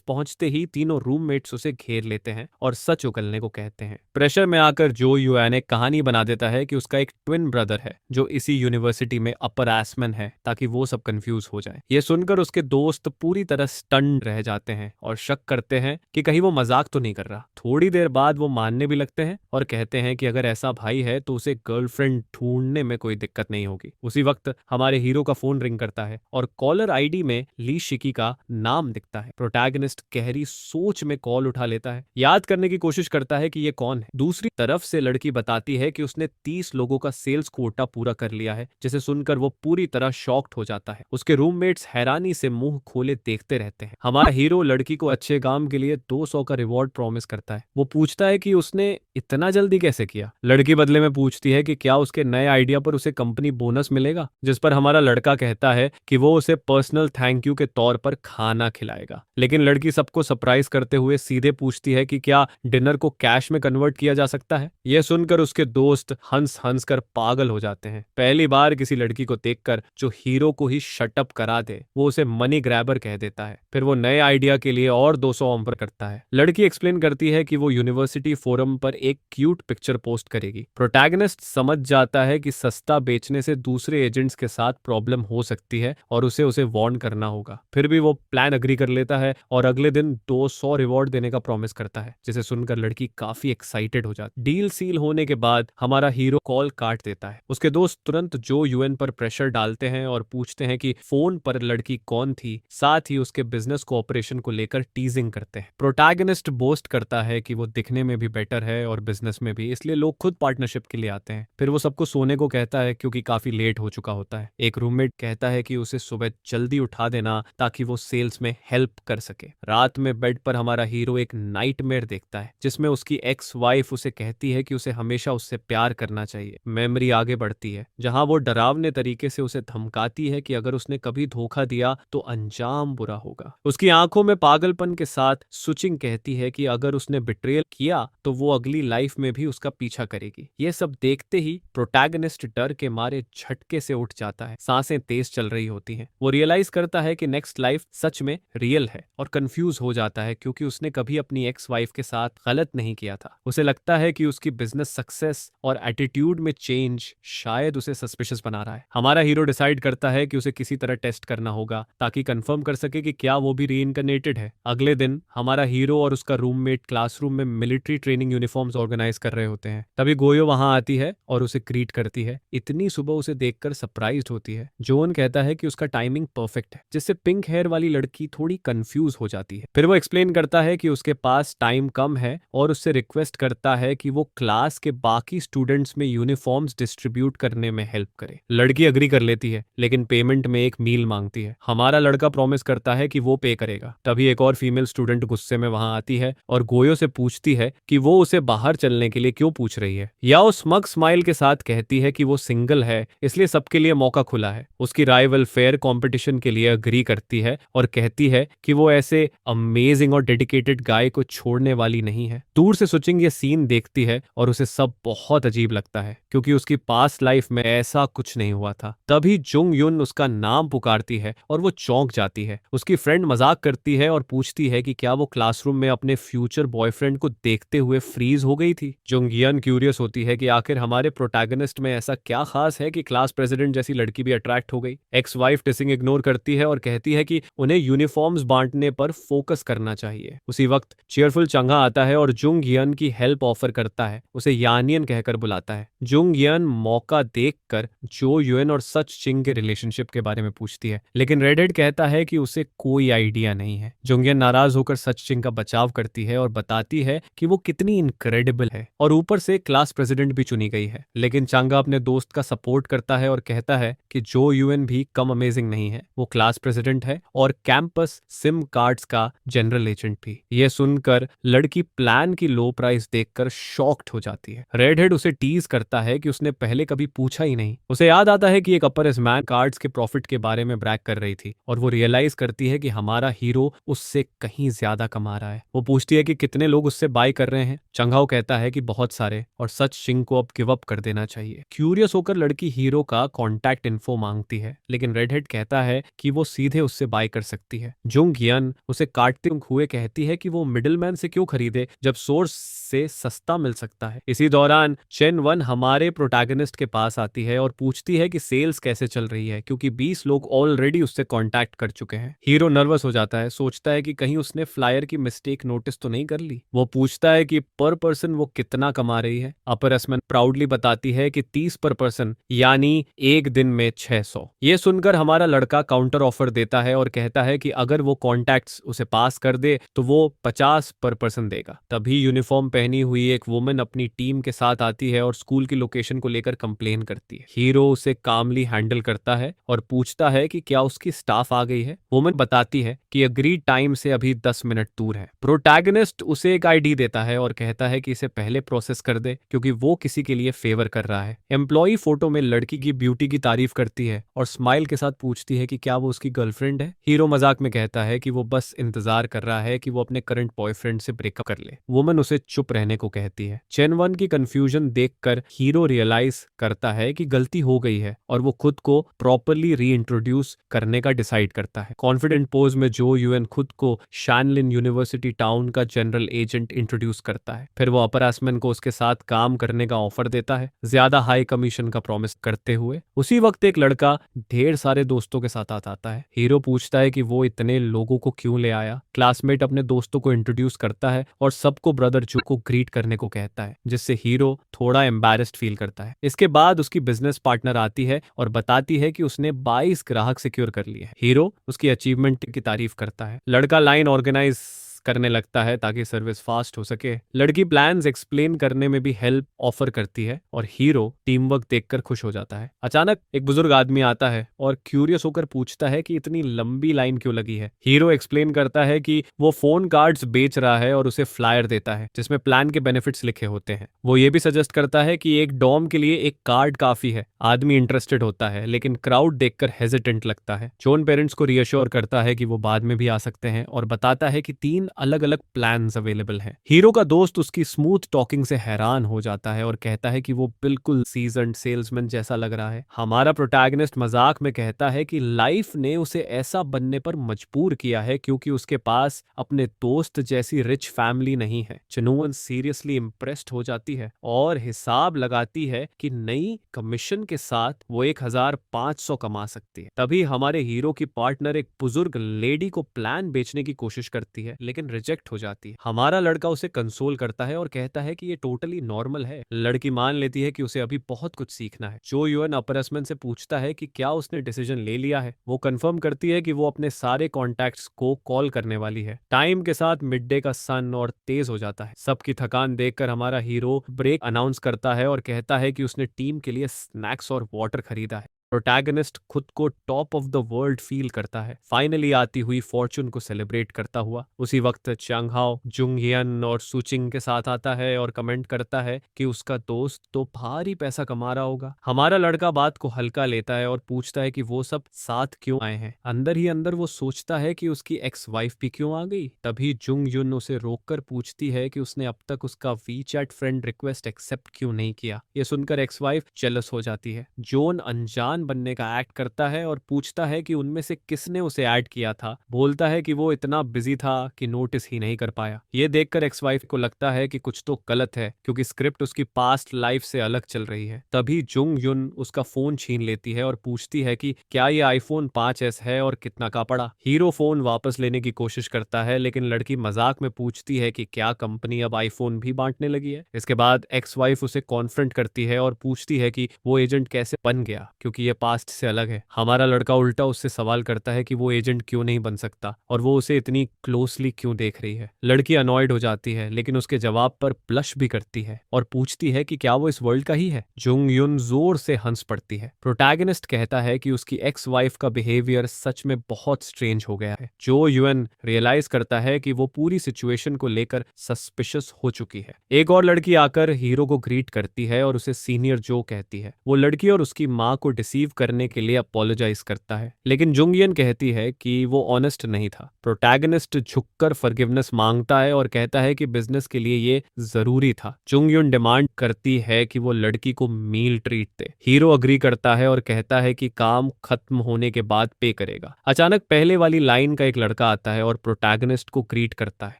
पहुंचते ही तीनों रूममेट्स उसे घेर लेते हैं और सच उगलने को कहते हैं। प्रेशर में आकर जो यूएन एक कहानी बना देता है कि उसका एक ट्विन ब्रदर है जो इसी यूनिवर्सिटी में अपर एसमन है, ताकि वो सब कंफ्यूज हो जाए। ये सुनकर उसके दोस्त पूरी तरह स्टन्ड रह जाते हैं और शक करते हैं कि कहीं वो मजाक तो नहीं कर रहा। थोड़ी देर बाद वो मानने भी लगते हैं और कहते हैं कि अगर ऐसा भाई है तो उसे गर्लफ्रेंड ढूंढने में कोई दिक्कत नहीं होगी। उसी वक्त हमारे हीरो का फोन रिंग करता है और कॉलर आईडी में ली शिकी का नाम दिखता है। प्रोटैगनिस्ट गहरी सोच में कॉल उठा लेता है, याद करने की कोशिश करता है कि ये कौन है। दूसरी तरफ से लड़की बताती है कि उसने 30 लोगों का सेल्स कोटा पूरा कर लिया है, जिसे सुनकर वो पूरी तरह शॉक्ड हो जाता है। उसके रूममेट्स हैरानी से मुंह खोले देखते रहते हैं। हमारा हीरो लड़की को अच्छे काम के लिए 200 का रिवॉर्ड प्रॉमिस करता है। वो पूछता है कि उसने इतना जल्दी कैसे किया। लड़की बदले में पूछती है कि क्या उसके नए आइडिया पर उसे कंपनी बोनस मिलेगा, जिस पर हमारा लड़का कहता है कि वो उसे पर्सनल थैंक यू के तौर पर खाना खिलाएगा। लेकिन लड़की सबको सरप्राइज करते हुए सीधे पूछती है कि क्या डिनर को कैश में कन्वर्ट किया जा सकता है। यह सुनकर उसके दोस्त हंस हंस कर पागल हो जाते हैं। पहली बार किसी लड़की को देखकर जो हीरो को ही शटअप करा दे, वो उसे मनी ग्रैबर कह देता है। फिर वो नए आइडिया के लिए और 200 ऑफर करता है। लड़की एक्सप्लेन करती है कि वो यूनिवर्सिटी फोरम पर एक क्यूट पिक्चर पोस्ट करेगी। प्रोटैगनिस्ट समझ जाता है कि सस्ता बेचने से दूसरे एजेंट्स के साथ प्रॉब्लम हो सकती है और उसे वार्न करना होगा। फिर भी वो प्लान अग्री कर लेता है और अगले दिन 200 रिवॉर्ड देने का प्रॉमिस करता है, जिसे सुनकर लड़की काफी एक्साइटेड हो जाती है। डील सील होने के बाद हमारा हीरो कॉल काट देता है। उसके दोस्त तुरंत जो यूएन पर प्रेशर डालते हैं और पूछते हैं कि फोन पर लड़की कौन थी, साथ ही उसके बिजनेस कोऑपरेशन को लेकर टीजिंग करते हैं। प्रोटैगनिस्ट बोस्ट करता है कि वो दिखने में भी बेटर है और बिजनेस में भी, इसलिए लोग खुद पार्टनरशिप के लिए आते हैं। फिर वो सबको सोने को कहता है क्योंकि काफी लेट हो चुका होता है। एक रूममेट कहता है कि उसे सुबह जल्दी उठा देना ताकि वो सेल्स में हेल्प कर सके। रात में बेड पर हमारा हीरो एक नाइटमेयर देखता है, जिसमें उसकी एक्स वाइफ उसे कहती है कि उसे हमेशा उससे प्यार करना चाहिए। मेमोरी आगे बढ़ती है, जहां वो डरावने तरीके से उसे धमकाती है कि अगर उसने कभी धोखा दिया तो अंजाम बुरा होगा। उसकी आंखों में पागलपन के साथ सुचिंग कहती है कि अगर उसने बिट्रेयल किया तो वो अगली लाइफ में भी उसका पीछा करेगी। ये सब देखते ही प्रोटैगनिस्ट डर के मारे झटके से उठ जाता है। सांसें तेज चल रही होती हैं। वो रियलाइज करता है कि नेक्स्ट लाइफ सच में रियल है और कंफ्यूज हो जाता है क्योंकि उसने कभी अपनी एक्स वाइफ के साथ गलत नहीं किया था। उसे लगता है कि उसकी बिजनेस सक्सेस और एटीट्यूड में चेंज शायद उसे सस्पिशियस बना रहा है। हमारा हीरो डिसाइड करता है कि उसे किसी तरह टेस्ट करना होगा ताकि कंफर्म कर सके कि क्या वो भी रीइंकार्नेटेड है। अगले दिन हमारा हीरो और उसका रूममेट क्लासरूम में मिलिट्री ट्रेनिंग यूनिफॉर्म्स ऑर्गेनाइज कर रहे होते हैं। तभी गोयो वहां आती है और उसे ग्रीट करती है। इतनी सुबह उसे देखकर सरप्राइज्ड होती है। जोन कहता है कि उसका टाइमिंग परफेक्ट है, जिससे पिंक हेयर वाली लड़की थोड़ी कंफ्यूज हो जाती है। फिर वो एक्सप्लेन करता है कि उसके पास टाइम कम है और उससे रिक्वेस्ट करता है कि वो क्लास के बाकी स्टूडेंट्स में यूनिफॉर्म्स डिस्ट्रीब्यूट करने में हेल्प करे। लड़की अग्री कर लेती है, लेकिन पेमेंट में एक मील मांगती है। हमारा लड़का प्रॉमिस करता है कि वो पे करेगा। तभी एक और फीमेल स्टूडेंट गुस्से में वहां आती है और गोयो से पूछती है कि वो उसे बाहर चलने के लिए क्यों पूछ रही है। याओ स्मग स्माइल के साथ कहती है कि वो सिंगल है, इसलिए सबके लिए मौका खुला है। उसकी राइवल फेयर कंपटीशन के लिए अग्री करती है और कहती है कि वो ऐसे अमेजिंग और डेडिकेटेड गाय को छोड़ने वाली नहीं है। दूर से सुचिंग ये सीन देखती है और उसे सब बहुत अजीब लगता है क्योंकि उसकी पास्ट लाइफ में ऐसा कुछ नहीं हुआ था। तभी जुंग युन उसका नाम पुकारती है और वो चौंक जाती है। उसकी फ्रेंड मजाक करती है और पूछती है कि क्या वो क्लासरूम में अपने फ्यूचर बॉयफ्रेंड को देखते हुए फ्रीज हो गई थी। जुंग यन क्यूरियस होती है कि आखिर हमारे प्रोटैगनिस्ट में ऐसा क्या खास है कि क्लास प्रेसिडेंट जैसी लड़की भी अट्रैक्ट हो गई। एक्स वाइफ टिसिंग इग्नोर करती है और कहती है कि उन्हें यूनिफॉर्म्स बांटने पर फोकस करना चाहिए। उसी वक्त चेयरफुल चंगा आता है और जुंग यन की हेल्प ऑफर करता है। उसे यानियन कहकर बुलाता है। जुंग यन मौका देखकर जो युएन और सच चिंग के रिलेशनशिप के बारे में पूछती है, लेकिन रेडहेड कहता है कि उसे कोई आइडिया नहीं है। जुंग यन नाराज होकर सच चिंग का बचाव करती है और बताती है कि वो कितनी इनक्रेडिबल है और ऊपर से क्लास प्रेसिडेंट भी चुनी गई है। लेकिन चांगा अपने दोस्त का सपोर्ट करता है और कहता है कि जो यूएन भी कम अमेजिंग नहीं है, वो क्लास प्रेसिडेंट है और कैंपस सिम कार्ड्स का जनरल एजेंट भी। यह सुनकर लड़की प्लान की लो प्राइस देखकर शॉक्ड हो जाती है। रेडहेड उसे टीज करता है कि उसने पहले कभी पूछा ही नहीं। उसे याद आता है कि एक अपर इस मैन कार्ड्स के प्रॉफिट के बारे में ब्रैग कर रही थी और वो रियलाइज करती है कि हमारा हीरो उससे कहीं ज्यादा कमा रहा है। वो पूछती है कि कितने लोग उससे बाय कर रहे हैं। चंघाओ कहता है कि बहुत सारे और सच सिंह को अब गिव अप कर देना चाहिए। क्यूरियस होकर लड़की हीरो का कॉन्टैक्ट इन्फो मांगती है, लेकिन रेडहेड कहता है कि वो सीधे उससे बाय कर सकती है। जुंग यन उसे काटते हुए कहती है कि वो मिडिलमैन से क्यों खरीदे जब सोर्स से सस्ता मिल सकता है। इसी दौरान चेन वन हमारे प्रोटैगनिस्ट के पास आती है और पूछती है कि सेल्स कैसे चल रही है, क्योंकि 20 लोग ऑलरेडी उससे कांटेक्ट कर चुके हैं। हीरो नर्वस हो जाता है, सोचता है कि कहीं उसने फ्लायर की मिस्टेक नोटिस तो नहीं कर ली। वो पूछता है कि पर पर्सन वो कितना कमा रही है। अपर एसमैन प्राउडली बताती है कि 30 पर पर्सन, यानी एक दिन में 600। ये सुनकर हमारा लड़का काउंटर ऑफर देता है और कहता है कि अगर वो कॉन्टैक्ट्स उसे उसे पास कर दे तो वो 50 पर पर्सन देगा। तभी यूनिफॉर्म पहनी हुई एक वुमन अपनी टीम के साथ आती है और स्कूल की लोकेशन को लेकर कंप्लेन करती है। हीरो उसे कामली हैंडल करता है और पूछता है कि क्या उसकी स्टाफ आ गई है। वुमन बताती है कि अग्रीड टाइम से अभी 10 मिनट दूर है। प्रोटैगनिस्ट उसे एक आईडी देता है और कहता है कि इसे पहले प्रोसेस कर दे क्योंकि वो किसी के लिए फेवर कर रहा है। एम्प्लॉई फोटो में लड़की की ब्यूटी की तारीफ करती है और स्माइल के साथ पूछती है कि क्या वो उसकी गर्लफ्रेंड है। हीरो मजाक में कहता है कि वो बस इंतजार कर रहा है कि वो अपने करंट बॉयफ्रेंड से ब्रेकअप कर ले। वुमन उसे चुप रहने को कहती है। चेन वन की कंफ्यूजन देखकर हीरो रियलाइज करता है कि गलती हो गई है और वो खुद को प्रॉपरली रीइंट्रोड्यूस करने का डिसाइड करता है। कॉन्फिडेंट पोज में जो यूएन खुद को शैनलिन यूनिवर्सिटी टाउन का जनरल एजेंट इंट्रोड्यूस करता है। फिर वो अपर एसमैन को उसके साथ काम करने का ऑफर देता है, ज्यादा हाई कमीशन का प्रॉमिस करते हुए। उसी वक्त एक लड़का ढेर सारे दोस्तों के साथ आता है। हीरो पूछता है कि वो इतने लोगों को क्यों ले आया। क्लासमेट अपने दोस्तों को इंट्रोड्यूस करता है और सबको ब्रदर जो को ग्रीट करने को कहता है, जिससे हीरो थोड़ा एम्बैरेस्ड फील करता है। इसके बाद उसकी बिजनेस पार्टनर आती है और बताती है कि उसने 22 ग्राहक सिक्योर कर लिए हैं। हीरो उसकी अचीवमेंट की तारीफ करता है। लड़का लाइन ऑर्गेनाइज करने लगता है ताकि सर्विस फास्ट हो सके। लड़की प्लान्स एक्सप्लेन करने में भी हेल्प ऑफर करती है और हीरो टीम वर्क देखकर खुश हो जाता है। अचानक एक बुजुर्ग आदमी आता है और क्यूरियस होकर पूछता है कि इतनी लंबी लाइन क्यों लगी है। हीरो एक्सप्लेन करता है कि वो फोन कार्ड्स बेच रहा है और उसे फ्लायर देता है जिसमें प्लान के बेनिफिट्स लिखे होते हैं। वो ये भी सजेस्ट करता है कि एक डॉम के लिए एक कार्ड काफी है। आदमी इंटरेस्टेड होता है लेकिन क्राउड देखकर हेजिटेंट लगता है। जॉन पेरेंट्स को रियश्योर करता है कि वो बाद में भी आ सकते हैं और बताता है कि 3 अलग अलग प्लान्स अवेलेबल हैं। हीरो का दोस्त उसकी स्मूथ टॉकिंग से हैरान हो जाता है और कहता है कि वो बिल्कुल सीजन्ड सेल्समैन जैसा लग रहा है। हमारा प्रोटैगनिस्ट मजाक में कहता है कि लाइफ ने उसे ऐसा बनने पर मजबूर किया है क्योंकि उसके पास अपने दोस्त जैसी रिच फैमिली नहीं है। चनुवन सीरियसली इम्प्रेस्ड हो जाती है और हिसाब लगाती है कि नई कमीशन के साथ वो 1500 कमा सकती है। तभी हमारे हीरो की पार्टनर एक बुजुर्ग लेडी को प्लान बेचने की कोशिश करती है लेकिन रिजेक्ट हो जाती है। हमारा लड़का उसे कंसोल करता है और कहता है कि ये टोटली नॉर्मल है। लड़की मान लेती है कि उसे अभी बहुत कुछ सीखना है। जो यूएन अपरसमैन से पूछता है कि क्या उसने डिसीजन ले लिया है। वो कंफर्म करती है कि वो अपने सारे कॉन्टैक्ट्स को कॉल करने वाली है। टाइम के साथ मिड डे का सन और तेज हो जाता है। सबकी थकान देखकर हमारा हीरो ब्रेक अनाउंस करता है और कहता है कि उसने टीम के लिए स्नैक्स और वाटर खरीदा है। प्रोटैगनिस्ट खुद को top of the world feel करता है, फाइनली आती हुई फॉर्चून को सेलिब्रेट करता हुआ। उसी वक्त चांगहाओ जुंगयन और सुचिंग के साथ आता है और कमेंट करता है कि उसका दोस्त तो भारी पैसा कमा रहा होगा। हमारा लड़का बात को हल्का लेता है और पूछता है कि वो सब साथ क्यों आए हैं। अंदर ही अंदर वो सोचता है कि उसकी एक्स वाइफ भी क्यों आ गई। तभी जुंग युन उसे रोककर पूछती है कि उसने अब तक उसका वीचैट फ्रेंड रिक्वेस्ट एक्सेप्ट क्यों नहीं किया। ये सुनकर एक्स वाइफ जेलस हो जाती है। जोन अनजान बनने का एक्ट करता है और पूछता है कि उनमें से किसने उसे ऐड किया था। बोलता है कि वो इतना बिजी था कि नोटिस ही नहीं कर पाया। ये देखकर एक्स वाइफ को लगता है कि कुछ तो गलत है क्योंकि स्क्रिप्ट उसकी पास्ट लाइफ से अलग चल रही है। तभी जुंग युन उसका फोन छीन लेती है और पूछती है कि क्या ये आईफोन 5S है और कितना का पड़ा। हीरो फोन वापस लेने की कोशिश करता है लेकिन लड़की मजाक में पूछती है कि क्या कंपनी अब आईफोन भी बांटने लगी है। इसके बाद एक्स वाइफ उसे कॉन्फ्रंट करती है और पूछती है कि वो एजेंट कैसे बन गया क्योंकि ये पास्ट से अलग है। हमारा लड़का उल्टा उससे सवाल करता है कि वो एजेंट क्यों नहीं बन सकता और वो उसे इतनी क्लोजली क्यों देख रही है। लड़की अनॉयड हो जाती है लेकिन उसके जवाब पर ब्लश भी करती है और पूछती है कि क्या वो इस वर्ल्ड का ही है। जुंग युन जोर से हंस पड़ती है। प्रोटैगनिस्ट कहता है कि उसकी एक्स वाइफ का बिहेवियर सच में बहुत स्ट्रेंज हो गया है। जो यूएन रियलाइज करता है कि वो पूरी सिचुएशन को लेकर सस्पिशियस हो चुकी है। एक और लड़की आकर हीरो को ग्रीट करती है और उसे सीनियर जो कहती है। वो लड़की और उसकी माँ को डिसीव करने के लिए अपोलोजाइज करता है लेकिन जुंगियन कहती है कि वो ऑनेस्ट नहीं था। प्रोटैगनिस्ट झुककर फॉरगिवनेस मांगता है और कहता है कि बिजनेस के लिए ये जरूरी था। जुंगयुन डिमांड करती है कि वो लड़की को मील ट्रीट दे। हीरो अग्री करता है और कहता है कि काम खत्म होने के बाद पे करेगा। अचानक पहले वाली लाइन का एक लड़का आता है और प्रोटैगनिस्ट को ग्रीट करता है।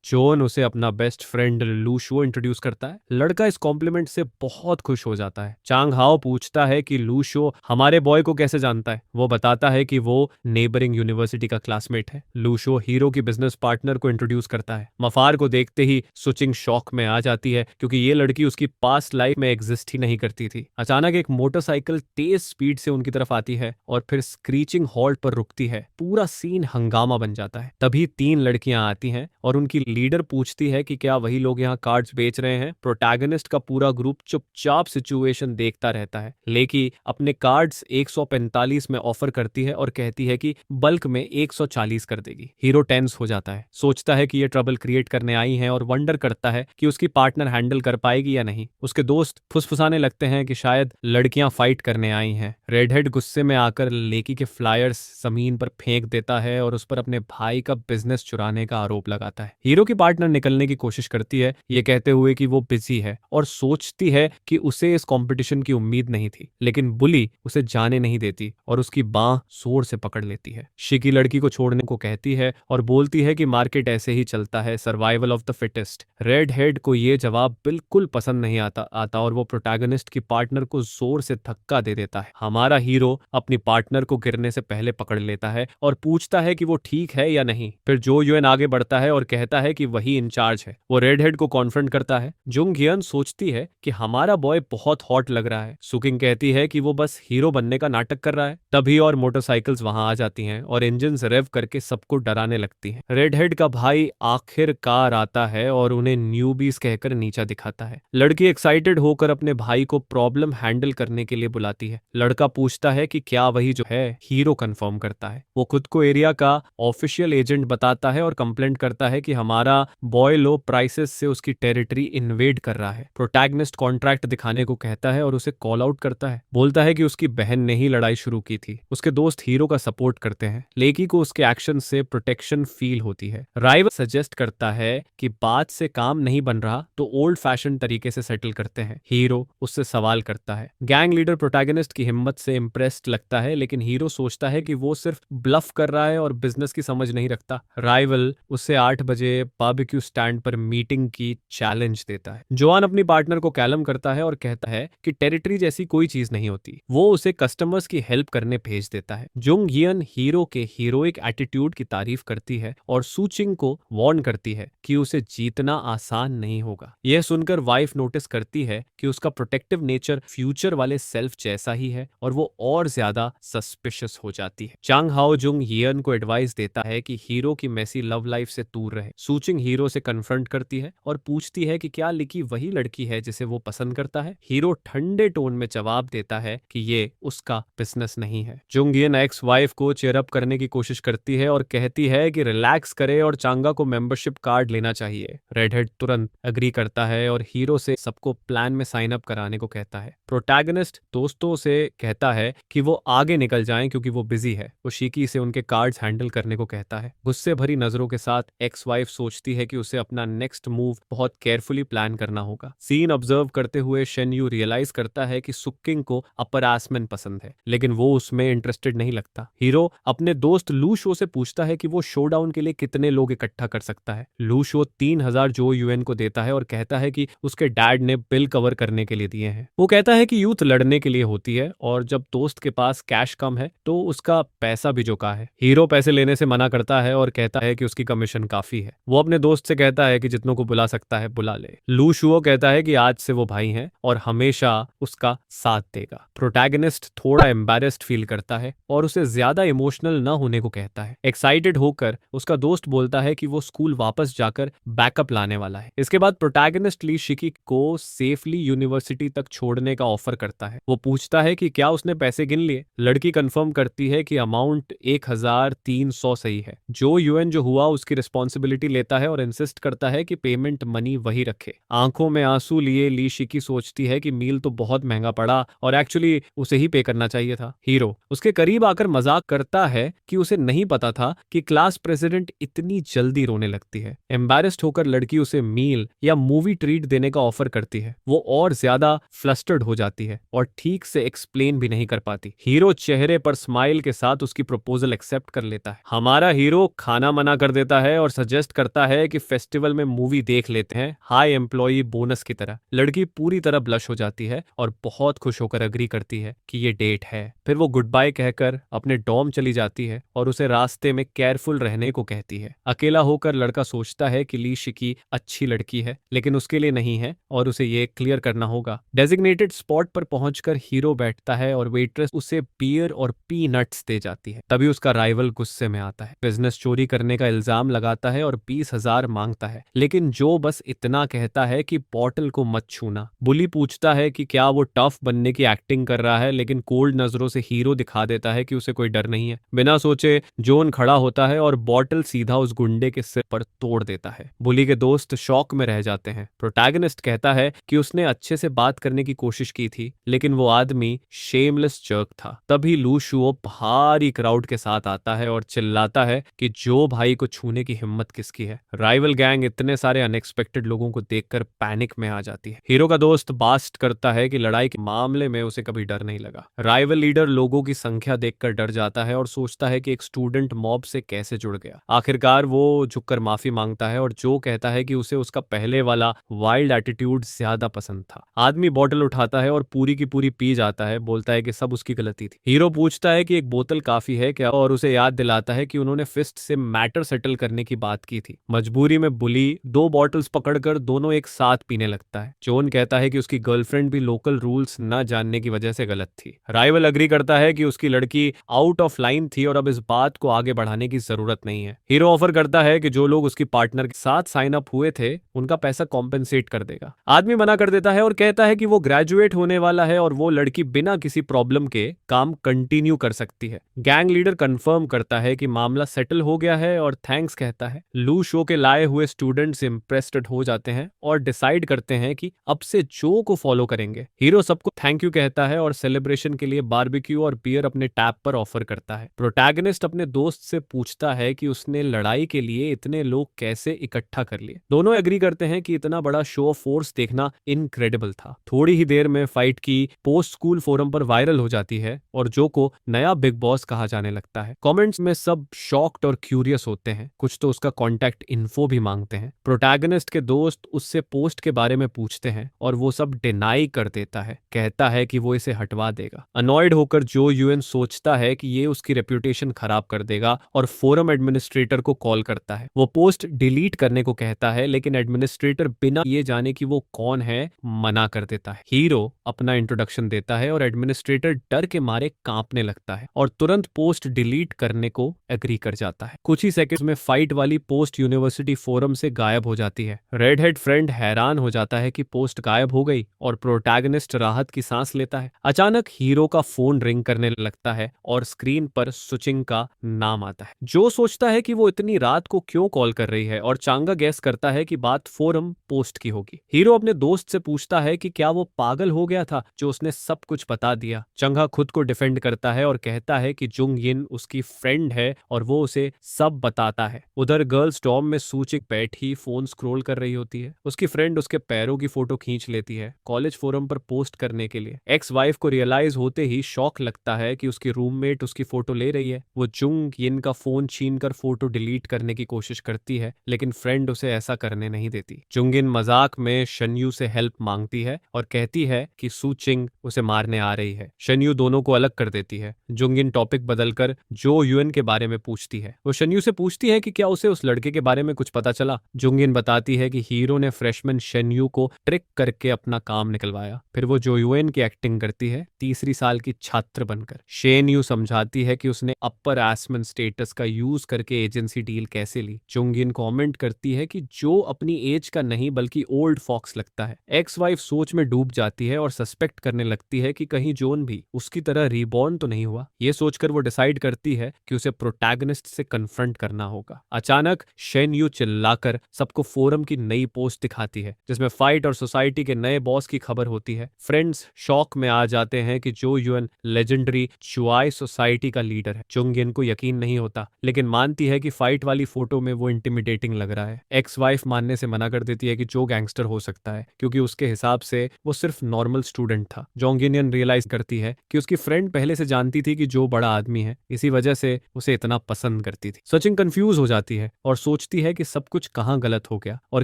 जोन उसे अपना बेस्ट फ्रेंड लूशुओ इंट्रोड्यूस करता है। लड़का इस कॉम्प्लीमेंट से बहुत खुश हो जाता है। चांग हाओ पूछता है कि लूशुओ हमारे बॉय को कैसे जानता है? वो बताता है कि वो नेबरिंग यूनिवर्सिटी का क्लासमेट है। लूशो हीरो की बिजनेस पार्टनर को इंट्रोड्यूस करता है। मफार को देखते ही सुचिंग शॉक में आ जाती है क्योंकि ये लड़की उसकी पास्ट लाइफ में एग्जिस्ट ही नहीं करती थी। अचानक एक मोटरसाइकिल तेज स्पीड से उनकी तरफ आती है और फिर स्क्रीचिंग हॉल्ट पर रुकती है। पूरा सीन हंगामा बन जाता है। तभी 3 लड़कियां आती हैं और उनकी लीडर पूछती है कि क्या वही लोग यहाँ कार्ड्स बेच रहे हैं। प्रोटैगनिस्ट का पूरा ग्रुप चुपचाप सिचुएशन देखता रहता है, लेकिन अपने कार्ड्स 145 में ऑफर करती है और कहती है कि बल्क में 140 कर देगी। हीरो टेंस हो जाता है, सोचता है कि ये ट्रबल क्रिएट करने आई हैं और वंडर करता है कि उसकी पार्टनर हैंडल कर पाएगी या नहीं। उसके दोस्त फुसफुसाने लगते हैं कि शायद लड़कियां फाइट करने आई हैं। रेडहेड गुस्से में आकर लेकी के फ्लायर्स जमीन पर फेंक देता है और उस पर अपने भाई का बिजनेस चुराने का आरोप लगाता है। हीरो की पार्टनर निकलने की कोशिश करती है, ये कहते हुए कि वो बिजी है और सोचती है कि उसे इस कंपटीशन की उम्मीद नहीं थी, लेकिन बुली उसे जाने नहीं देती और उसकी बांह जोर से पकड़ लेती है। शिकी लड़की को छोड़ने को कहती है और बोलती है कि मार्केट ऐसे ही चलता है, survival of the fittest. Red head को ये जवाब बिल्कुल पसंद नहीं आता और वो प्रोटैगनिस्ट की पार्टनर को जोर से धक्का दे देता है। हमारा हीरो अपनी पार्टनर को गिरने से पहले पकड़ लेता है और पूछता है कि वो ठीक है या नहीं। फिर जो यूएन आगे बढ़ता है और कहता है कि वही इंचार्ज है। वो रेड हेड को कॉन्फ्रंट करता है। जुंग हियन सोचती है कि हमारा बॉय बहुत हॉट लग रहा है। सुकिंग कहती है कि वो बस हीरो बनने का नाटक कर रहा है। तभी और मोटरसाइकिल्स वहां आ जाती हैं और इंजन्स रेव करके सबको डराने लगती हैं। रेड हेड का भाई आखिरकार आता है और उन्हें न्यूबीज कहकर नीचा दिखाता है। लड़की एक्साइटेड होकर अपने भाई को प्रॉब्लम हैंडल करने के लिए बुलाती है। लड़का पूछता है कि क्या वही जो है। हीरो कंफर्म करता है। वो खुद को एरिया का ऑफिशियल एजेंट बताता है और कंप्लेंट करता है कि हमारा बॉय लो प्राइसेस से उसकी टेरिटरी इन्वेड कर रहा है। प्रोटैगनिस्ट कॉन्ट्रैक्ट दिखाने को कहता है और उसे कॉल आउट करता है। बोलता है कि उसकी बहन ने ही लड़ाई शुरू की थी। उसके दोस्त हीरो का सपोर्ट करते हैं। लेकी को उसके एक्शन से प्रोटेक्शन फील होती है। राइवल सजेस्ट करता है कि बात से काम नहीं बन रहा तो ओल्ड फैशन तरीके से सेटल करते हैं। हीरो उससे सवाल करता है। गैंग लीडर प्रोटैगनिस्ट की हिम्मत से इम्प्रेस्ड लगता है, लेकिन हीरो सोचता है कि वो सिर्फ ब्लफ कर रहा है और बिजनेस की समझ नहीं रखता। राइवल उसे 8 बजे बारबेक्यू स्टैंड पर मीटिंग की चैलेंज देता है। जोआन अपनी पार्टनर को कैलम करता है और कहता है कि टेरिटरी जैसी कोई चीज नहीं होती। वो उसे कस्टमर्स की हेल्प करने भेज देता है। जुंग हियन हीरो के हीरोइक एटीट्यूड की तारीफ करती है और सूचिंग को वार्न करती है कि उसे जीतना आसान नहीं होगा। यह सुनकर वाइफ नोटिस करती है कि उसका प्रोटेक्टिव नेचर फ्यूचर वाले सेल्फ जैसा ही है और वो और ज्यादा सस्पिशियस हो जाती है। चांग हाओ जुंग हियन को एडवाइस देता है कि हीरो की मैसी लव लाइफ से दूर रहे। सूचिंग हीरो से कन्फ्रंट करती है और पूछती है कि क्या लिकी वही लड़की है जिसे वो पसंद करता है। हीरो ठंडे टोन में जवाब देता है कि ये उसका बिजनेस नहीं है। जुंग हियन एक्स वाइफ को चेयर अप करने की कोशिश करती है और कहती है कि रिलैक्स करे और चांगा को मेंबरशिप कार्ड लेना चाहिए। रेडहेड तुरंत एग्री करता है और हीरो से सबको प्लान में साइन अप कराने को कहता है। प्रोटैगनिस्ट दोस्तों से कहता है कि वो आगे निकल जाएं क्योंकि वो बिजी है। वो शिकी से उनके कार्ड्स हैंडल करने को कहता है। गुस्से भरी नजरों के साथ एक्स वाइफ सोचती है कि उसे अपना नेक्स्ट मूव बहुत केयरफुली प्लान करना होगा। सीन ऑब्जर्व करते हुए शेन यू रियलाइज करता है कि सुकिंग को अपर आसमैन पसंद है, लेकिन वो उसमें इंटरेस्टेड नहीं लगता। हीरो अपने दोस्त लू शो से पूछता है कि वो शोडाउन के लिए कितने लोग इकट्ठा कर सकता है। लू शो 3000 जो यूएन को देता है और कहता है कि उसके डैड ने बिल कवर करने के लिए दिए हैं। वो कहता है कि यूथ लड़ने के लिए होती है और जब दोस्त के पास कैश कम है तो उसका पैसा भी जोका है। हीरो पैसे लेने से मना करता है और कहता है कि उसकी कमीशन काफी है। वो अपने दोस्त से कहता है कि जितनों को बुला सकता है बुला ले। लू शुओ कहता है कि आज से वो भाई हैं और हमेशा उसका साथ देगा। प्रोटैगनिस्ट थोड़ा एम्बैरेस्ड फील करता है और उसे ज्यादा इमोशनल न होने को कहता है। एक्साइटेड होकर उसका दोस्त बोलता है कि वो स्कूल वापस जाकर बैकअप लाने वाला है। इसके बाद प्रोटैगनिस्ट ली शिकी को सेफली यूनिवर्सिटी तक छोड़ने का ऑफर करता है। वो पूछता है कि क्या उसने पैसे गिन लिए। लड़की कंफर्म करती है कि अमाउंट 1300 सही है। जो यूएन जो हुआ उसकी रिस्पॉन्सिबिलिटी लेता है और इंसिस्ट करता है कि पेमेंट मनी वही रखे। आंखों में आंसू लिए ली शिकी सोचती है कि मील तो बहुत महंगा पड़ा और एक्चुअली उसे ही पे करना चाहिए था। हीरो उसके करीब आकर मजाक करता है कि उसे नहीं पता था कि क्लास प्रेसिडेंट इतनी जल्दी रोने लगती है। एम्बैरेस्ड होकर लड़की उसे मील या मूवी ट्रीट देने का ऑफर करती है। वो और ज्यादा फ्लस्टर्ड हो जाती है और ठीक से एक्सप्लेन भी नहीं कर पाती। हीरो चेहरे पर स्माइल के साथ उसकी प्रपोजल एक्सेप्ट कर लेता है। हमारा हीरो खाना मना कर देता है और सजेस्ट करता है कि फेस्टिवल में मूवी देख लेते हैं, हाई एम्प्लॉई बोनस की तरह। लड़की पूरी तरह ब्लश हो जाती है और बहुत खुश होकर अग्री करती है कि ये डेट है। फिर वो गुड बाय कहकर अपने डॉर्म चली जाती है और उसे रास्ते में केयरफुल रहने को कहती है। अकेला होकर लड़का सोचता है कि ली शिकी अच्छी लड़की है लेकिन उसके लिए नहीं है और उसे ये क्लियर करना होगा। डेजिग्नेटेड स्पॉट पर पहुंचकर हीरो बैठता है और वेट्रेस उसे बियर और पीनट्स दे जाती है। तभी उसका राइवल गुस्से में आता है, बिजनेस चोरी करने का इल्जाम लगाता है और 20,000 मांगता है, लेकिन जो बस इतना कहता है कि बॉटल को मत छूना। बुली पूछता है कि क्या वो टफ बनने की एक्टिंग कर रहा है, लेकिन कोल्ड नजरों से हीरो दिखा देता है कि उसे कोई डर नहीं है। बिना सोचे जोन खड़ा होता है और बॉटल सीधा उस गुंडे के सिर पर तोड़ देता है। बुली के दोस्त शॉक में रह जाते हैं। प्रोटैगनिस्ट कहता है कि उसने अच्छे से बात करने की कोशिश की थी लेकिन वो आदमी शेमलेस जर्क था। तभी लू शुओ भारी क्राउड के साथ आता है और चिल्लाता है कि जो भाई को छूने की हिम्मत किसकी है। राइवल गैंग इतने सारे अनएक्सपेक्टेड लोगों को देखकर पैनिक में आ जाती है। हीरो का दोस्त बास्ट करता है कि लड़ाई के मामले में उसे कभी डर नहीं लगा। राइवल लीडर लोगों की संख्या देखकर डर जाता है और सोचता है कि एक स्टूडेंट मॉब से कैसे जुड़ गया। आखिरकार वो झुककर माफी मांगता है और जो कहता है कि उसे उसका पहले वाला वाइल्ड एटीट्यूड ज्यादा पसंद था। आदमी बॉटल उठाता है और पूरी की पूरी पी जाता है, बोलता है कि सब उसकी गलती थी। हीरो पूछता है कि एक बोतल काफी है क्या और उसे याद दिलाता है कि उन्होंने फिस्ट से मैटर सेटल करने की बात की थी। मजबूरी में बुली 2 बॉटल्स पकड़कर दोनों एक साथ पीने लगता है। जोन कहता है कि उसकी गर्लफ्रेंड भी लोकल रूल्स न जानने की वजह से गलत थी। राइवल अग्री करता है कि उसकी लड़की आउट ऑफ लाइन थी और अब इस बात को आगे बढ़ाने की जरूरत नहीं है। हीरो ऑफर करता है कि जो लोग उसकी पार्टनर के साथ साइन अप हुए थे उनका पैसा कॉम्पेंसेट कर देगा। आदमी मना कर देता है और कहता है कि वो ग्रेजुएट होने वाला है और वो लड़की बिना किसी प्रॉब्लम के काम कंटिन्यू कर सकती है। गैंग लीडर कंफर्म करता है कि मामला सेटल हो गया है और थैंक्स कहता है। लू शो के लाए हुए स्टूडेंट्स इंप्रेस्ड हो जाते हैं और डिसाइड करते हैं कि अब से जो को फॉलो करेंगे। हीरो सबको थैंक यू कहता है और सेलिब्रेशन के लिए बारबेक्यू और बियर अपने टैब पर ऑफर करता है। प्रोटैगनिस्ट अपने दोस्त से पूछता है कि उसने लड़ाई के लिए इतने लोग कैसे इकट्ठा कर लिए। दोनों एग्री करते हैं कि इतना बड़ा शो ऑफ फोर्स देखना इनक्रेडिबल था। थोड़ी ही देर में फाइट की पोस्ट स्कूल फोरम पर वायरल हो जाती है और जो को नया बिग बॉस कहा जाने लगता है। कमेंट्स में सब शॉक्ड और क्यूरियस होते हैं, कुछ तो उसका कांटेक्ट इन्फो भी मांगते हैं। प्रोटैगनिस्ट के दोस्त उससे पोस्ट के बारे में पूछते हैं और वो सब डिनाई कर देता है, कहता है कि वो इसे हटवा देगा। अनॉयड होकर जो यूएन सोचता है कि ये उसकी रेप्यूटेशन खराब कर देगा और फोरम एडमिनिस्ट्रेटर को कॉल करता है। वो पोस्ट डिलीट करने को कहता है लेकिन एडमिनिस्ट्रेटर बिना ये जाने कि वो कौन है मना कर देता है। हीरो अपना इंट्रोडक्शन देता है और एडमिनिस्ट्रेटर डर के मारे कांपने लगता है और तुरंत पोस्ट डिलीट करने को एग्री कर जाता है। कुछ ही सेकंड्स में फाइट वाली पोस्ट यूनिवर्सिटी फोरम से गायब हो जाती है। रेड हेड फ्रेंड हैरान हो जाता है कि पोस्ट गायब हो गई और प्रोटैगनिस्ट राहत की सांस लेता है। अचानक हीरो का फोन रिंग करने लगता है और स्क्रीन पर सुचिंग का नाम आता है। जो सोचता है कि वो इतनी रात को क्यों कॉल कर रही है और चांगा गैस करता है कि बात फोरम पोस्ट की होगी। हीरो अपने दोस्त से पूछता है कि क्या वो पागल हो गया था जो उसने सब कुछ बता दिया। चंगा खुद को डिफेंड करता है और कहता है कि जुंग यिन उसकी फ्रेंड है और वो उसे सब बताता है। उधर गर्ल्स डॉर्म में सूचिक बैठी फोन स्क्रॉल कर रही होती है। उसकी फ्रेंड उसके पैरों की फोटो खींच लेती है कॉलेज फोरम पर पोस्ट करने के लिए। एक्स वाइफ को रियलाइज होते ही शॉक लगता है कि उसकी रूममेट उसकी फोटो ले रही है। वो जुंग यिन का फोन छीनकर फोटो डिलीट करने की कोशिश करती है लेकिन फ्रेंड उसे ऐसा करने नहीं देती। जुंग यिन मजाक में शनयू से हेल्प मांगती है और कहती है कि सूचिंग उसे मारने आ रही है। शनयू दोनों को अलग कर देती है। जुंग यिन टॉपिक बदलकर जो यूएन के बारे में पूछती है। वो शनयू से पूछती है कि क्या उसे उस लड़के के बारे में कुछ पता चला। जुंग यिन बताती है कि हीरो ने फ्रेशमैन शनयू को ट्रिक करके अपना काम निकलवाया। फिर वो जो यूएन की एक्टिंग करती है तीसरी साल की छात्र बनकर। शेनयू समझाती है कि उसने अपर एसमन स्टेटस का यूज करके एजेंसी डील कैसे ली। जुंग यिन कमेंट करती है कि जो अपनी एज का नहीं बल्कि ओल्ड फॉक्स लगता है। एक्स वाइफ सोच में डूब जाती है और सस्पेक्ट करने लगती है कि कहीं जोन भी उसकी तरह रीबॉर्न तो नहीं हुआ। ये सोचकर वो डिसाइड करती है कि उसे प्रोटैगनिस्ट से कन्फ्रंट करना होगा। अचानक शेनयू चिल्लाकर सबको फोरम की नई पोस्ट दिखाती है जिसमें फाइट और सोसाइटी के नए बॉस की खबर होती है। फ्रेंड्स शॉक में आ जाते हैं कि जो यूएन लेजेंडरी चुआई सोसाइटी का लीडर है। जुंग यिन को यकीन नहीं होता लेकिन मानती है कि फाइट वाली फोटो में वो इंटिमिडेटिंग लग रहा है। एक्स वाइफ मानने से मना कर देती है कि जो गैंगस्टर हो सकता है क्योंकि उसके हिसाब से वो सिर्फ नॉर्मल स्टूडेंट था। जोंग यिन रियलाइज करती है कि उसकी फ्रेंड पहले से जानती थी कि जो बड़ा आदमी है, इसी वजह से उसे इतना पसंद करती थी। सचिन कंफ्यूज हो जाती है और सोचती है कि सब कुछ कहाँ गलत हो गया और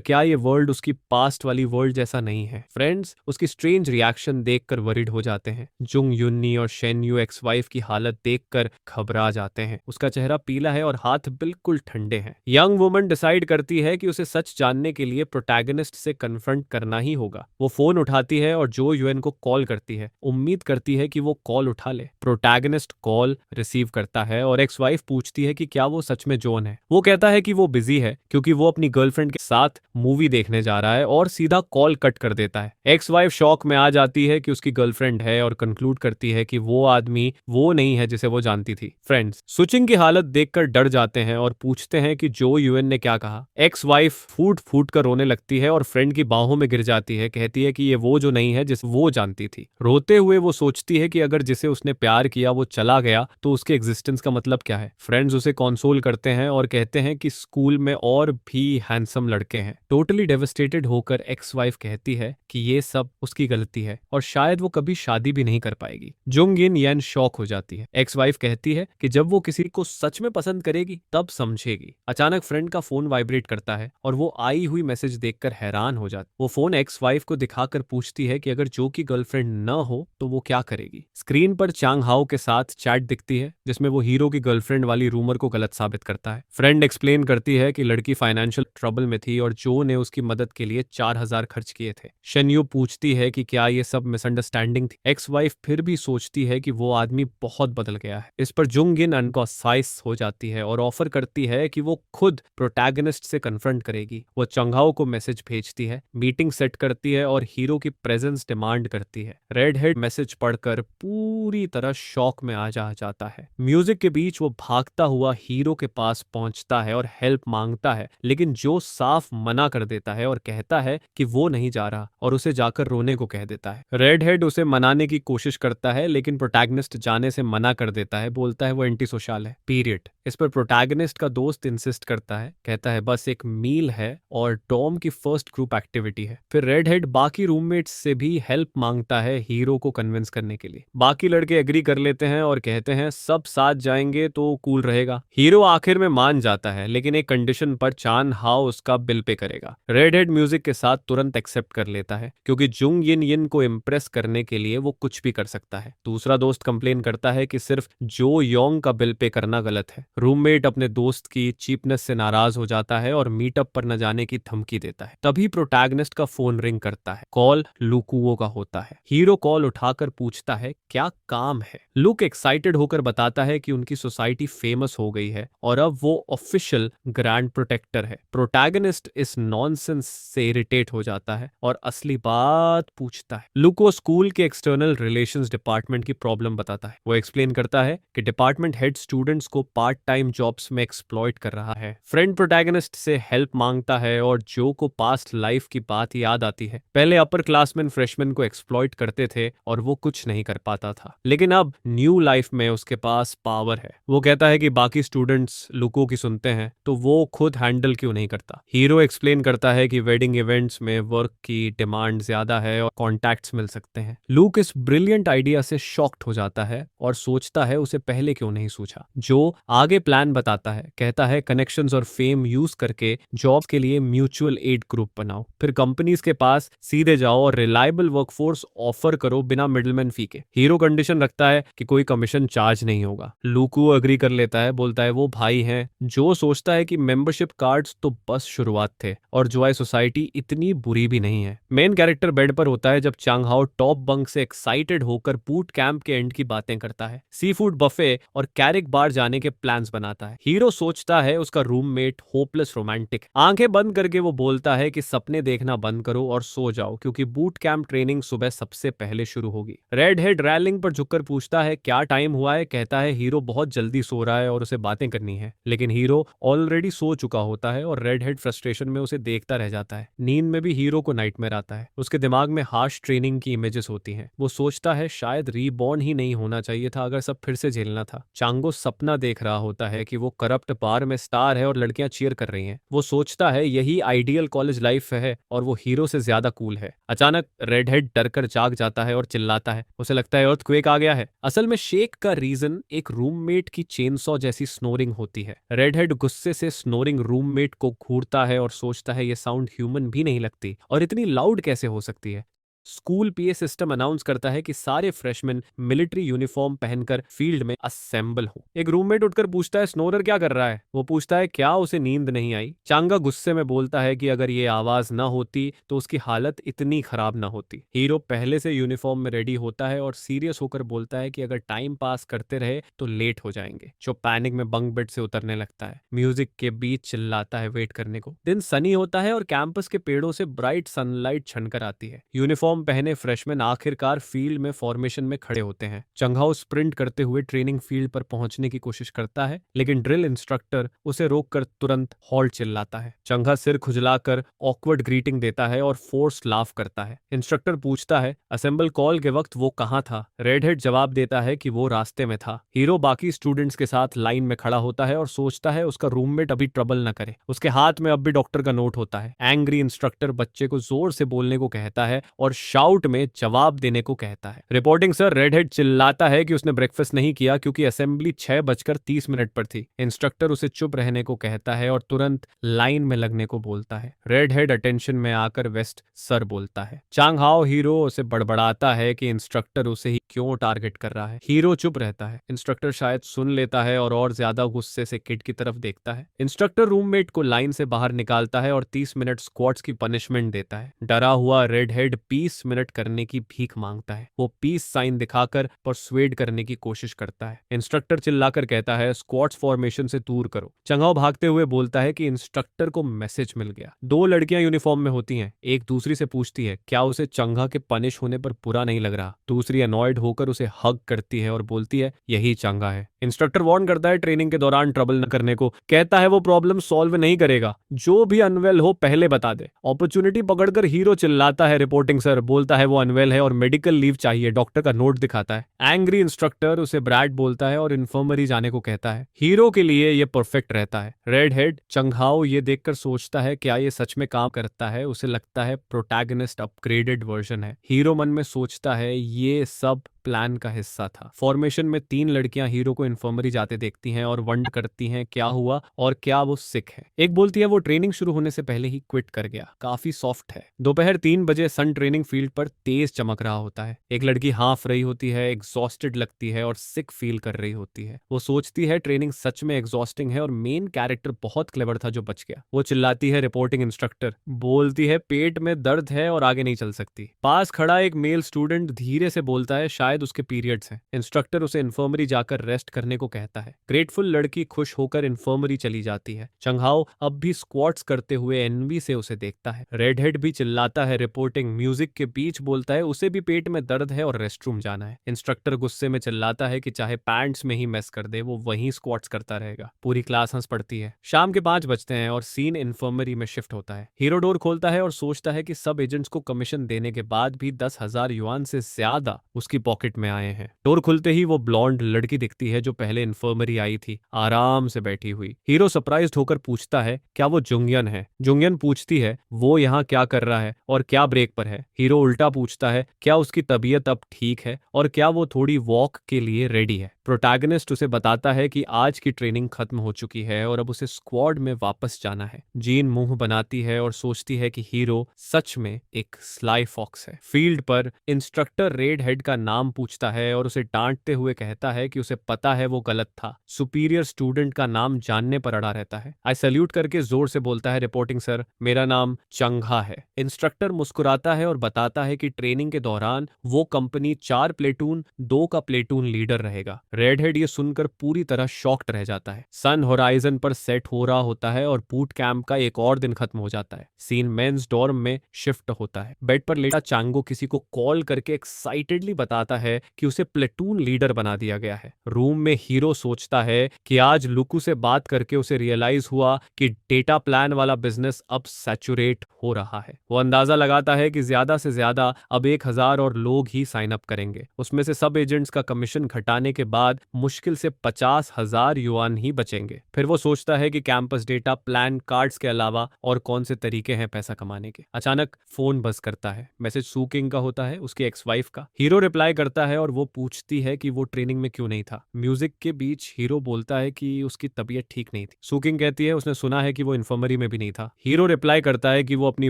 क्या ये वर्ल्ड उसकी पास्ट वाली वर्ल्ड जैसा नहीं है। फ्रेंड्स उसकी स्ट्रेंज रिएक्शन देखकर वरिड हो जाते हैं। जुंग जुंग युन्नी और शेन यू एक्स वाइफ की हालत देखकर घबरा जाते हैं। उसका चेहरा पीला है और हाथ बिल्कुल ठंडे हैं। यंग वुमन डिसाइड करती है कि उसे सच जानने के लिए प्रोटैगनिस्ट से कन्फ्रंट करना ही होगा। वो फोन उठाती है और जो यूएन को कॉल करती है, उम्मीद करती है कि वो कॉल उठा ले। प्रोटैगनिस्ट कॉल रिसीव करता है और एक्स वाइफ पूछती है कि क्या वो सच में जॉन है। वो कहता है कि वो बिजी है क्योंकि वो अपनी गर्लफ्रेंड के साथ मूवी देखने जा रहा है और सीधा कॉल कट कर देता है। एक्स वाइफ शॉक में आ जाती है कि उसकी गर्लफ्रेंड है और कंक्लूड करती है कि वो आदमी वो नहीं है जिसे वो जानती थी। फ्रेंड्स सुचिंग की हालत देखकर डर जाते हैं और पूछते हैं कि जो यूएन ने क्या कहा। एक्स वाइफ फूट फूट कर रोने लगती है और फ्रेंड की बाहों में गिर जाती है। कहती है कि ये वो जो नहीं है जिसे वो जानती थी। रोते हुए वो सोचती है कि अगर जिसे उसने प्यार किया वो चला गया तो उसके एग्जिस्टेंस का मतलब क्या है। फ्रेंड्स उसे कंसोल करते हैं और कहते हैं कि स्कूल में और भी हैंडसम लड़के हैं। टोटली डेवस्टेटेड होकर एक्स वाइफ कहती है कि ये सब उसकी गलती है और शायद वो कभी शादी भी नहीं कर पाएगी। जुंग इन येन शॉक हो जाती है। एक्स वाइफ कहती है कि जब वो किसी को सच में पसंद करेगी तब समझेगी। अचानक फ्रेंड का फोन वाइब्रेट करता है और वो आई हुई मैसेज देखकर हैरान हो जाती। वो फोन एक्स वाइफ को दिखाकर पूछती है कि अगर जो की गर्लफ्रेंड न हो तो वो क्या करेगी। स्क्रीन पर चांग हाओ के साथ चैट दिखती है जिसमें वो हीरो की गर्लफ्रेंड वाली रूमर को गलत साबित करता है। फ्रेंड एक्सप्लेन करती है कि लड़की फाइनेंशियल ट्रबल में थी और जो ने उसकी मदद के लिए 4000 खर्च किए थे। शेन्यू पूछती है कि क्या ये सब मिसअंडरस्टैंडिंग थी। एक्स वाइफ फिर भी सोचती है कि वो आदमी बहुत बदल गया है। इस पर जुंग इन अनकॉन्साइस हो जाती है और ऑफर करती है कि वो खुद प्रोटैगनिस्ट से कन्फ्रंट करेगी। वो चंघाओ को मैसेज भेजती है, मीटिंग सेट करती है और हीरो की प्रेजेंस डिमांड करती है। रेड हेड मैसेज पढ़कर पूरी तरह शॉक में आ जाता है। म्यूजिक के बीच वो भागता हुआ हीरो के पास पहुंचता है और हेल्प मांगता है, लेकिन जो साफ मना कर देता है और कहता है कि वो नहीं जा रहा और उसे जाकर रोने को कह देता है। रेड हेड उसे मनाने की कोशिश करता है लेकिन प्रोटैगनिस्ट जाने से मना कर देता है, बोलता है वो एंटी सोशल है। पीरियड। इस पर प्रोटैगनिस्ट का दोस्त इंसिस्ट करता है, कहता है बस एक मील है और टॉम की फर्स्ट ग्रुप एक्टिविटी है। फिर रेड हेड बाकी रूममेट्स से भी हेल्प मांगता है हीरो को कन्विंस करने के लिए। बाकी लड़के एग्री कर लेते हैं और कहते हैं सब साथ जाएंगे तो कूल रहेगा। हीरो आखिर में मान जाता है लेकिन एक कंडीशन पर, चान हाओ उसका बिल पे करेगा। रेड हेड म्यूजिक के साथ तुरंत एक्सेप्ट कर लेता है क्योंकि जुंग यिन यिन को इम्प्रेस करने के लिए वो कुछ भी कर सकता है। दूसरा दोस्त कंप्लेन करता है कि सिर्फ जो योंग का बिल पे करना गलत है। रूममेट अपने दोस्त की चीपनेस से नाराज हो जाता है और मीटअप पर न जाने की धमकी देता है। तभी प्रोटैगनिस्ट का फोन रिंग करता है। कॉल लुकुओ का होता है। हीरो कॉल उठाकर पूछता है क्या काम है। लुक एक्साइटेड होकर बताता है कि उनकी सोसाइटी फेमस हो गई है और अब वो ऑफिशियल ग्रैंड प्रोटेक्टर है। प्रोटैगनिस्ट इस नॉनसेंस से इरिटेट हो जाता है और असली बात पूछता है। लुको स्कूल के एक्सटर्नल रिलेशंस डिपार्टमेंट की प्रॉब्लम बताता है। वो एक्सप्लेन करता है कि डिपार्टमेंट हेड स्टूडेंट्स को पार्ट टाइम जॉब्स में एक्सप्लॉइट कर रहा है। फ्रेंड प्रोटैगनिस्ट से हेल्प मांगता है और जो को पास्ट लाइफ की बात याद आती है। पहले अपर क्लासमैन फ्रेशमैन को एक्सप्लॉइट करते थे और वो कुछ नहीं कर पाता था, लेकिन अब न्यू लाइफ में उसके पास पावर है। वो कहता है कि बाकी स्टूडेंट्स लुको की सुनते हैं तो वो खुद हैंडल क्यों नहीं करता। हीरो एक्सप्लेन करता है कि वेडिंग इवेंट्स में वर्क की डिमांड ज्यादा है और कॉन्टैक्ट्स मिल सकते हैं। लूक इस ब्रिलियंट आइडिया से शॉक्ड हो जाता है और सोचता है उसे पहले क्यों नहीं सोचा। जो आगे प्लान बताता है, कहता है कनेक्शंस और फेम यूज करके जॉब के लिए म्यूचुअल एड ग्रुप बनाओ, फिर कंपनीज के पास सीधे जाओ और रिलायबल वर्कफोर्स ऑफर करो बिना मिडलमैन फी के। हीरो कंडीशन रखता है कि कोई कमीशन चार्ज नहीं होगा। लूकू अग्री कर लेता है, बोलता है वो भाई हैं। जो सोचता है कि मेंबरशिप कार्ड्स तो बस शुरुआत थे और जोय सोसाइटी इतनी बुरी भी नहीं है। मेन कैरेक्टर बेड पर होता है जब चांग हाओ टॉप बंक से एक्साइटेड होकर बूट कैंप के एंड की बातें करता है, सी फूड बफे और कैरिक बार जाने के प्लान्स बनाता है। हीरो सोचता है उसका रूममेट होपलेस रोमांटिक। आंखें बंद करके वो बोलता है कि सपने देखना बंद करो और सो जाओ क्योंकि बूट कैंप ट्रेनिंग सुबह सबसे पहले शुरू होगी। रेड हेड रैलिंग पर झुककर पूछता है क्या टाइम हुआ है। कहता है हीरो बहुत जल्दी सो रहा है और उसे बातें करनी है, लेकिन हीरो ऑलरेडी सो चुका होता है और रेड हेड फ्रस्ट्रेशन में उसे देखता रह जाता है। नींद में भी हीरो को नाइटमेयर आता है। उसके दिमाग में हार्श ट्रेनिंग की इमेजेस होती हैं। वो सोचता है शायद रीबॉर्न ही नहीं होना चाहिए था अगर सब फिर से झेलना था। चांगो सपना देख रहा होता है कि वो करप्ट बार में स्टार है और लड़कियां चीयर कर रही हैं। वो सोचता है यही आइडियल कॉलेज लाइफ है और वो हीरो से ज्यादा कूल है। अचानक रेड हेड डरकर जाग जाता है और चिल्लाता है, उसे लगता है अर्थक्वेक आ गया है। असल में शेक का रीजन एक रूममेट की चेनसॉ जैसी स्नोरिंग होती है। रेड हेड गुस्से से स्नोरिंग रूममेट को घूरता है और सोचता है ये साउंड ह्यूमन भी नहीं लगती और इतनी लाउड कैसे हो सकती है। स्कूल पीए सिस्टम अनाउंस करता है कि सारे फ्रेशमैन मिलिट्री यूनिफॉर्म पहनकर फील्ड में असेंबल हो। एक रूममेट उठकर पूछता है, स्नोरर क्या कर रहा है? वो पूछता है, क्या उसे नींद नहीं आई? चांगा गुस्से में बोलता है कि अगर ये आवाज ना होती तो उसकी हालत इतनी खराब ना होती। हीरो पहले से यूनिफॉर्म में रेडी होता है और सीरियस होकर बोलता है कि अगर टाइम पास करते रहे तो लेट हो जाएंगे। जो पैनिक में बंक बेड से उतरने लगता है, म्यूजिक के बीच चिल्लाता है वेट करने को। दिन सनी होता है और कैंपस के पेड़ों से ब्राइट सनलाइट छनकर आती है। यूनिफॉर्म पहने फ्रेशमैन आखिरकार फील्ड में फॉर्मेशन में खड़े होते हैं। चंघाओ स्प्रिंट करते हुए ट्रेनिंग फील्ड पर पहुंचने की कोशिश करता है, लेकिन ड्रिल इंस्ट्रक्टर उसे रोककर तुरंत हॉल्ट चिल्लाता है। चंघा सिर खुजलाकर ऑकवर्ड ग्रीटिंग देता है और फोर्स लाफ करता है। इंस्ट्रक्टर पूछता है, असेंबल कॉल के वक्त वो कहाँ था? रेडहेड जवाब देता है कि वो रास्ते में था। हीरो बाकी स्टूडेंट्स के साथ लाइन में खड़ा होता है और सोचता है उसका रूममेट अभी ट्रबल न करे। उसके हाथ में अब भी डॉक्टर का नोट होता है। एंग्री इंस्ट्रक्टर बच्चे को जोर से बोलने को कहता है और शाउट में जवाब देने को कहता है। रिपोर्टिंग सर, रेडहेड चिल्लाता है कि उसने ब्रेकफास्ट नहीं किया क्योंकि असेंबली 6:30 पर थी। इंस्ट्रक्टर उसे चुप रहने को कहता है और तुरंत लाइन में लगने को बोलता है। रेडहेड अटेंशन में आकर वेस्ट सर बोलता है। चांग हाओ हीरो उसे बड़बड़ाता है कि इंस्ट्रक्टर उसे ही क्यों टारगेट कर रहा है। हीरो चुप रहता है। इंस्ट्रक्टर शायद सुन लेता है और ज्यादा गुस्से से किड की तरफ देखता है। इंस्ट्रक्टर रूममेट को लाइन से बाहर निकालता है और 30 मिनट स्क्वाट्स की पनिशमेंट देता है। डरा हुआ रेडहेड 20 मिनट करने की भीख मांगता है। वो पीस साइन दिखाकर परसुएड करने की कोशिश करता है। इंस्ट्रक्टर चिल्लाकर कहता है, स्क्वाट्स फॉर्मेशन से दूर करो। चंगाओ भागते हुए बोलता है कि इंस्ट्रक्टर को मैसेज मिल गया। दो लड़कियां यूनिफॉर्म में होती हैं। एक दूसरी से पूछती है क्या उसे चंगा के पनिश होने पर बुरा नहीं लग रहा। दूसरी अनॉयड होकर उसे हग करती है और बोलती है, यही चंगा है। इंस्ट्रक्टर वार्न करता है ट्रेनिंग के दौरान ट्रबल न करने को। कहता है वो प्रॉब्लम सॉल्व नहीं करेगा, जो भी अनवेल हो पहले बता दे। अपॉर्चुनिटी पकड़कर हीरो चिल्लाता है, रिपोर्टिंग सर। बोलता है वो अनवेल है और मेडिकल लीव चाहिए। डॉक्टर का नोट दिखाता है। एंग्री इंस्ट्रक्टर उसे ब्रैड बोलता है और इन्फर्मरी जाने को कहता है। हीरो के लिए ये परफेक्ट रहता है। रेड हेड चंघाओ ये देखकर सोचता है क्या ये सच में काम करता है। उसे लगता है प्रोटैगनिस्ट अपग्रेडेड वर्जन है। हीरो मन में सोचता है ये सब प्लान का हिस्सा था। फॉर्मेशन में 3 लड़कियां हीरो को इन्फर्मरी जाते देखती हैं और वंडर करती हैं क्या हुआ और क्या वो सिक है। एक बोलती है वो ट्रेनिंग शुरू होने से पहले ही क्विट कर गया, काफी सॉफ्ट है। दोपहर 3 बजे सन ट्रेनिंग फील्ड पर तेज चमक रहा होता है। एक लड़की हाफ रही होती है, एग्जॉस्टेड लगती है और सिक फील कर रही होती है। वो सोचती है ट्रेनिंग सच में एग्जॉस्टिंग है और मेन कैरेक्टर बहुत क्लेवर था जो बच गया। वो चिल्लाती है, रिपोर्टिंग इंस्ट्रक्टर। बोलती है पेट में दर्द है और आगे नहीं चल सकती। पास खड़ा एक मेल स्टूडेंट धीरे से बोलता है शायद उसके पीरियड्स हैं। इंस्ट्रक्टर उसे इन्फर्मरी जाकर रेस्ट करने को कहता है। ग्रेटफुल लड़की खुश होकर इन्फर्मरी चली जाती है। चंघाओ अब भी स्क्वाट्स करते हुए एनवी से उसे देखता है। रेडहेड भी चिल्लाता है, रिपोर्टिंग। म्यूजिक के बीच बोलता है उसे भी पेट में दर्द है और रेस्टरूम जाना है। इंस्ट्रक्टर गुस्से में चिल्लाता है कि चाहे पैंट्स में ही मेस कर दे, वो वहीं स्क्वाट्स करता रहेगा। पूरी क्लास हंस पड़ती है। शाम के 5 बजते हैं और सीन इन्फर्मरी में शिफ्ट होता है। हीरो डोर खोलता है और सोचता है कि सब एजेंट्स को कमीशन देने के बाद भी 10,000 युआन से ज्यादा उसकी पॉकेट में आए हैं। डोर खुलते ही वो ब्लॉन्ड लड़की दिखती है जो पहले इन्फर्मरी आई थी, आराम से बैठी हुई। हीरो सरप्राइज्ड होकर पूछता है क्या वो जुंगयन है। जुंगयन पूछती है वो यहाँ क्या कर रहा है और क्या ब्रेक पर है। हीरो उल्टा पूछता है क्या उसकी तबीयत अब ठीक है और क्या वो थोड़ी वॉक के लिए रेडी है। प्रोटैगनिस्ट उसे बताता है कि आज की ट्रेनिंग खत्म हो चुकी है और अब उसे स्क्वाड में वापस जाना है। जीन मुंह बनाती है और सोचती है कि हीरो सच में एक स्लाई फॉक्स है। फील्ड पर इंस्ट्रक्टर रेड हेड का नाम पूछता है और उसे डांटते हुए कहता है कि उसे पता है वो गलत था। सुपीरियर स्टूडेंट का नाम जानने पर अड़ा रहता है। आई सैल्यूट करके जोर से बोलता है, रिपोर्टिंग सर, मेरा नाम चंघा है। इंस्ट्रक्टर मुस्कुराता है और बताता है कि ट्रेनिंग के दौरान वो कंपनी 4 प्लेटून 2 का प्लेटून लीडर रहेगा। रेडहेड ये सुनकर पूरी तरह शॉक्ड रह जाता है। सन होराइजन पर सेट हो रहा होता है और बूट कैंप का एक और दिन खत्म हो जाता है। सीन मेंस डॉर्म में शिफ्ट होता है। बेड पर लेटा चांगो किसी को कॉल करके एक्साइटेडली बताता है कि उसे प्लेटून लीडर बना दिया गया है। रूम में हीरो सोचता है कि आज लुकू से बात करके उसे रियलाइज हुआ कि डेटा प्लान वाला बिजनेस अब सैचुरेट हो रहा है। वो अंदाजा लगाता है कि ज्यादा से ज्यादा अब 1,000 और लोग ही साइन अप करेंगे। उसमें से सब एजेंट्स का कमीशन घटाने के बाद मुश्किल से 50,000 युआन ही बचेंगे। फिर वो सोचता है कि कैंपस डेटा प्लान कार्ड्स के अलावा और कौन से तरीके हैं पैसा कमाने के। अचानक फोन बज करता है। मैसेज सू किंग का होता है, उसकी एक्स वाइफ का। हीरो रिप्लाई करता है और वो पूछती है कि वो ट्रेनिंग में क्यों नहीं था। म्यूजिक के बीच हीरो बोलता है कि उसकी तबीयत ठीक नहीं थी। सुकिंग कहती है उसने सुना है कि वो इन्फर्मरी में भी नहीं था। हीरो रिप्लाई करता है कि वो अपनी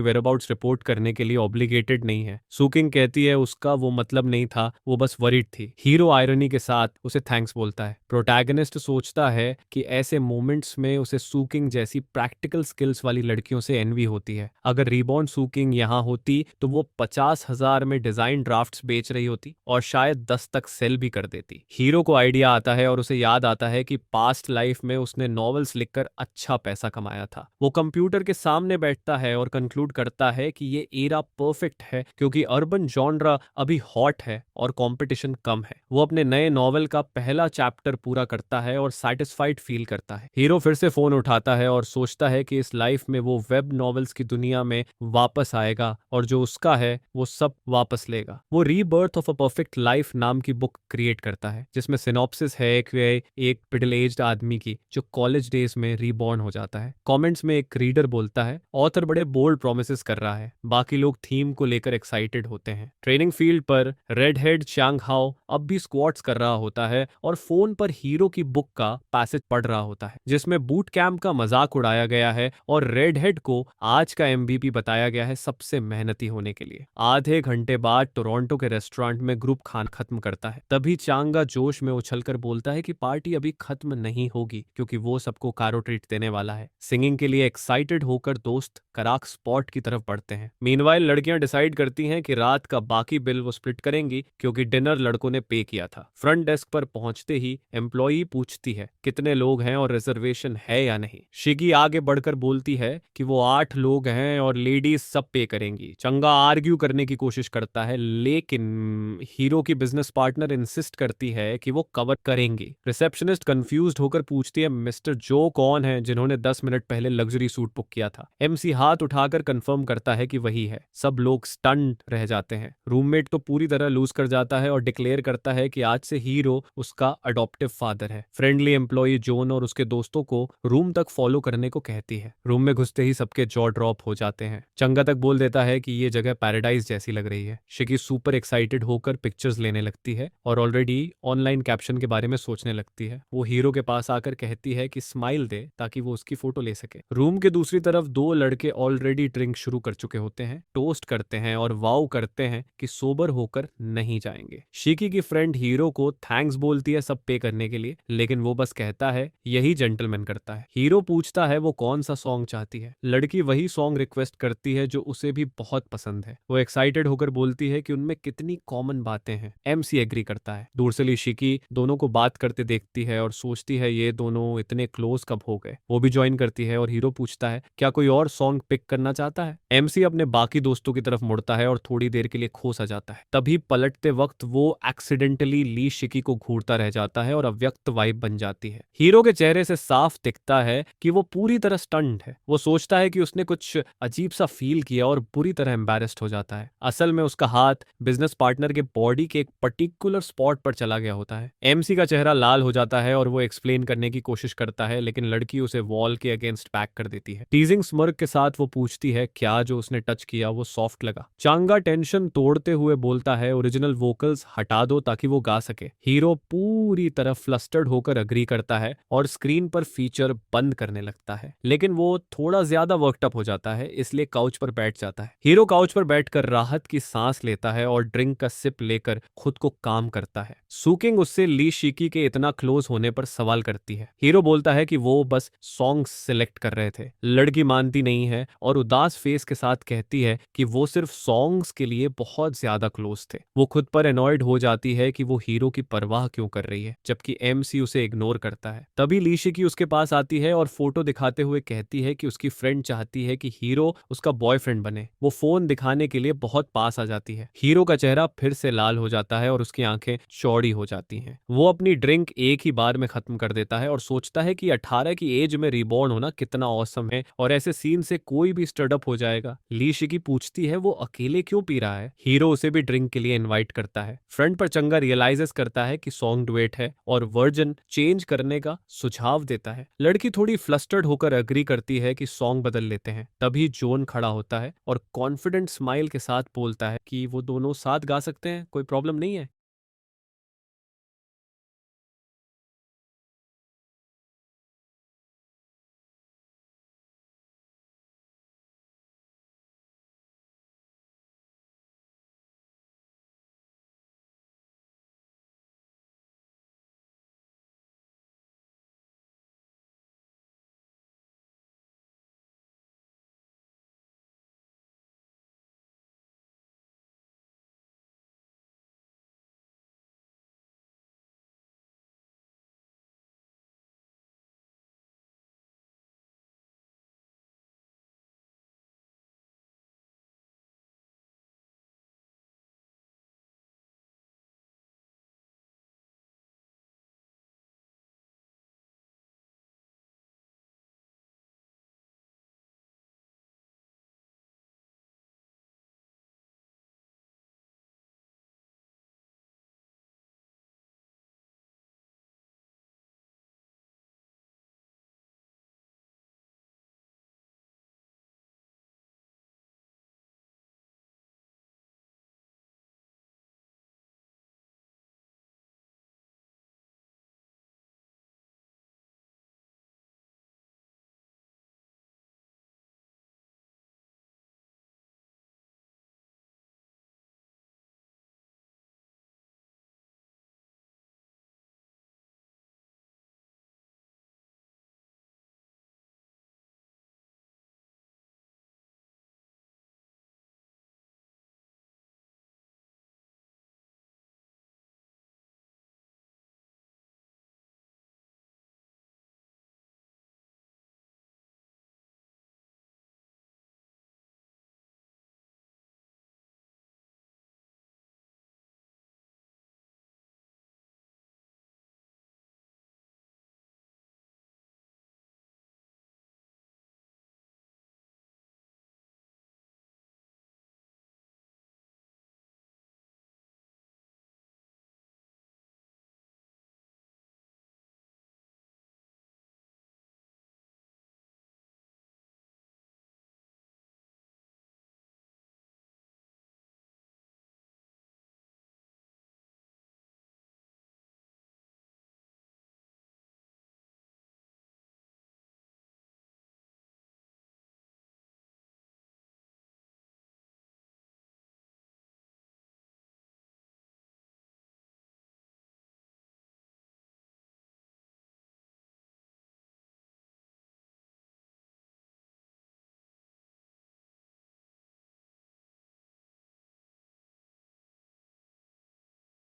वेयरअबाउट्स रिपोर्ट करने के लिए ऑब्लिगेटेड नहीं है। सुकिंग कहती है उसका वो मतलब नहीं था, वो बस वरीड थी। हीरो आयरनी के साथ उसे थैंक्स बोलता है। प्रोटैगनिस्ट सोचता है कि ऐसे मोमेंट्स में उसे सुकिंग जैसी प्रैक्टिकल स्किल्स वाली लड़कियों से एनवी होती है। अगर रिबॉर्न सुकिंग यहाँ होती तो वो 50,000 में डिजाइन ड्राफ्ट्स बेच रही होती और शायद 10 तक सेल भी कर देती। हीरो को आइडिया आता है और उसे याद आता है कि पास्ट लाइफ में उसने नॉवेल्स लिखकर अच्छा पैसा कमाया था। वो कंप्यूटर के सामने बैठता है और कंक्लूड करता है कि ये एरा परफेक्ट है क्योंकि अर्बन जॉनरा अभी हॉट है और कंपटीशन कम है। वो अपने नए नॉवेल का पहला चैप्टर पूरा करता है और सैटिस्फाइड फील करता है। हीरो फिर से फोन उठाता है और सोचता है कि इस लाइफ में वो वेब नॉवेल्स की दुनिया में वापस आएगा और जो उसका है वो सब वापस लेगा। वो rebirth of a perfect life नाम की बुक क्रिएट करता है जिसमें सिनॉप्सिस है एक मिडिल एज्ड आदमी की जो कॉलेज डेज में रीबॉर्न हो जाता है। कमेंट्स में एक रीडर बोलता है ऑथर बड़े बोल्ड प्रोमिसेस कर रहा है। बाकी लोग थीम को लेकर एक्साइटेड होते हैं। ट्रेनिंग फील्ड पर रेड हेड चांग हाओ अब भी स्क्वाट्स कर रहा होता है और फोन पर हीरो की बुक का पैसेज पढ़ रहा होता है जिसमें बूट कैंप का मजाक उड़ाया गया है और रेड हेड को आज का एमवीपी बताया गया है सबसे मेहनती होने के लिए। आधे घंटे बाद टोरंटो के रेस्टोरेंट में ग्रुप खाना खत्म करता है। तभी चांगा जोश में उछलकर बोलता है कि पार्टी अभी खत्म नहीं होगी क्योंकि वो सबको कारो ट्रीट देने वाला है। सिंगिंग के लिए एक्साइटेड होकर दोस्त कराक स्पॉट की तरफ बढ़ते हैं। मीनवाइल लड़कियां डिसाइड करती हैं कि रात का बाकी बिल वो स्प्लिट करेंगी क्योंकि डिनर लड़कों ने पे किया था। फ्रंट डेस्क पर पहुंचते ही एम्प्लॉई पूछती है कितने लोग हैं और रिजर्वेशन है या नहीं। शिगी आगे बढ़कर बोलती है कि वो 8 लोग हैं और लेडीज सब पे करेंगी। चंगा आर्ग्यू करने की कोशिश करता है लेकिन हीरो की बिजनेस पार्टनर इंसिस्ट करती है कि वो कवर करेंगी। रिसेप्शनिस्ट कंफ्यूज्ड होकर पूछती है मिस्टर जो कौन है जिन्होंने 10 मिनट पहले लग्जरी सूट बुक किया था। एमसी हाथ उठाकर कंफर्म करता है कि वही है। सब लोग स्टन्ड रह जाते हैं। रूममेट तो पूरी तरह लूज कर जाता है और डिक्लेयर करता है कि आज से हीरो उसका अडॉप्टिव फादर है। फ्रेंडली एम्प्लॉई जोन और उसके दोस्तों को रूम तक फॉलो करने को कहती है। रूम में घुसते ही सबके जॉ ड्रॉप हो जाते हैं। चंगा तक बोल देता है कि ये जगह पैराडाइज जैसी लग रही है। शिकी सुपर एक्साइटेड होकर पिक्चर्स लेने लगती है और ऑलरेडी ऑनलाइन कैप्शन के बारे में सोचने लगती है। वो हीरो के पास आकर कहती है कि स्माइल दे ताकि वो उसकी फोटो ले सके। रूम के दूसरी तरफ दो लड़के ऑलरेडी ड्रिंक शुरू कर चुके होते हैं, टोस्ट करते हैं और वाव करते हैं कि सोबर होकर नहीं जाएंगे। शिकी की फ्रेंड हीरो को थैंक्स बोलती है सब पे करने के लिए, लेकिन वो बस कहता है यही जेंटलमैन करता है। हीरो पूछता है वो कौन सा सॉन्ग चाहती है। लड़की वही सॉन्ग रिक्वेस्ट करती है जो उसे भी बहुत पसंद है। वो एक्साइटेड होकर बोलती है कि उनमें कितनी कॉमन बातें हैं। एमसी एग्री करता है। दूर से ली शिकी दोनों को बात करते देखती है और सोचती है ये दोनों इतने क्लोज कब हो गए। वो भी ज्वाइन करती है और हीरो पूछता है क्या कोई और सॉन्ग पिक करना चाहता है। एमसी अपने बाकी दोस्तों की तरफ मुड़ता है और थोड़ी देर के लिए खो सा जाता है। तभी पलटते वक्त वो एक्सीडेंटली ली शिकी को घूरता रह जाता है और अव्यक्त वाइब बन जाती है। हीरो के चेहरे से साफ दिखता है कि वो पूरी तरह स्टन्ड है। वो सोचता है कि उसने कुछ अजीब सा फील किया और बुरी तरह एम्बैरेस्ड हो जाता है। असल में उसका हाथ बिजनेस पार्टनर के बॉडी के एक पर्टिकुलर स्पॉट पर चला गया होता है। एमसी का चेहरा लाल हो जाता है और वो एक्सप्लेन करने की कोशिश करता है लेकिन लड़की उसे वॉल के अगेंस्ट पैक कर देती है। टीजिंग स्मर्क के साथ वो पूछती है क्या जो उसने टच किया वो सॉफ्ट लगा। चांगा टेंशन तोड़ते हुए बोलता है ओरिजिनल वोकल्स हटा दो ताकि वो गा सके। हीरो पूरी तरह फ्लस्टर्ड होकर अग्री करता है और स्क्रीन पर फीचर बंद करने लगता है, लेकिन वो थोड़ा ज्यादा वर्कअप हो जाता है इसलिए काउच पर बैठ जाता है। हीरो काउच पर बैठकर राहत की सांस लेता है और ड्रिंक का सिप लेकर खुद को काम करता है। सुकिंग उससे ली शिकी के इतना क्लोज होने पर सवाल करती है। हीरो बोलता है कि वो बस सॉन्ग सिलेक्ट कर रहे थे। लड़की मानती नहीं है और उदास फेस के साथ कहती है कि वो सिर्फ सॉन्ग्स के लिए बहुत ज्यादा क्लोज थे। वो खुद पर एनॉयड हो जाती है कि वो हीरो की परवाह क्यों कर रही है जबकि एमसी उसे इग्नोर करता है। तभी ली शिकी उसके पास आती है और फोटो दिखाते हुए कहती है कि उसकी फ्रेंड चाहती है कि हीरो उसका बॉयफ्रेंड बने। वो फोन दिखाने के लिए बहुत पास आ जाती है। हीरो का चेहरा फिर से लाल हो जाता है और उसकी आंखें चौड़ी हो जाती हैं। वो अपनी ड्रिंक एक ही बार में खत्म कर देता है और सोचता है कि 18 की एज में रिबॉर्न होना कितना ऑसम है और ऐसे सीन से कोई भी स्टड अप हो जाएगा। ली शिकी पूछती है वो अकेले क्यों पी रहा है। हीरो उसे भी ड्रिंक के लिए इनवाइट करता है। फ्रंट पर चंगा रियलाइजेस करता है कि सॉन्ग डुएट है और वर्जन चेंज करने का सुझाव देता है। लड़की थोड़ी फ्लस्टर्ड होकर अग्री करती है कि सॉन्ग बदल लेते हैं। तभी जोन खड़ा होता है और कॉन्फिडेंट स्माइल के साथ बोलता है कि वो दोनों साथ गा सकते हैं, कोई प्रॉब्लम नहीं है।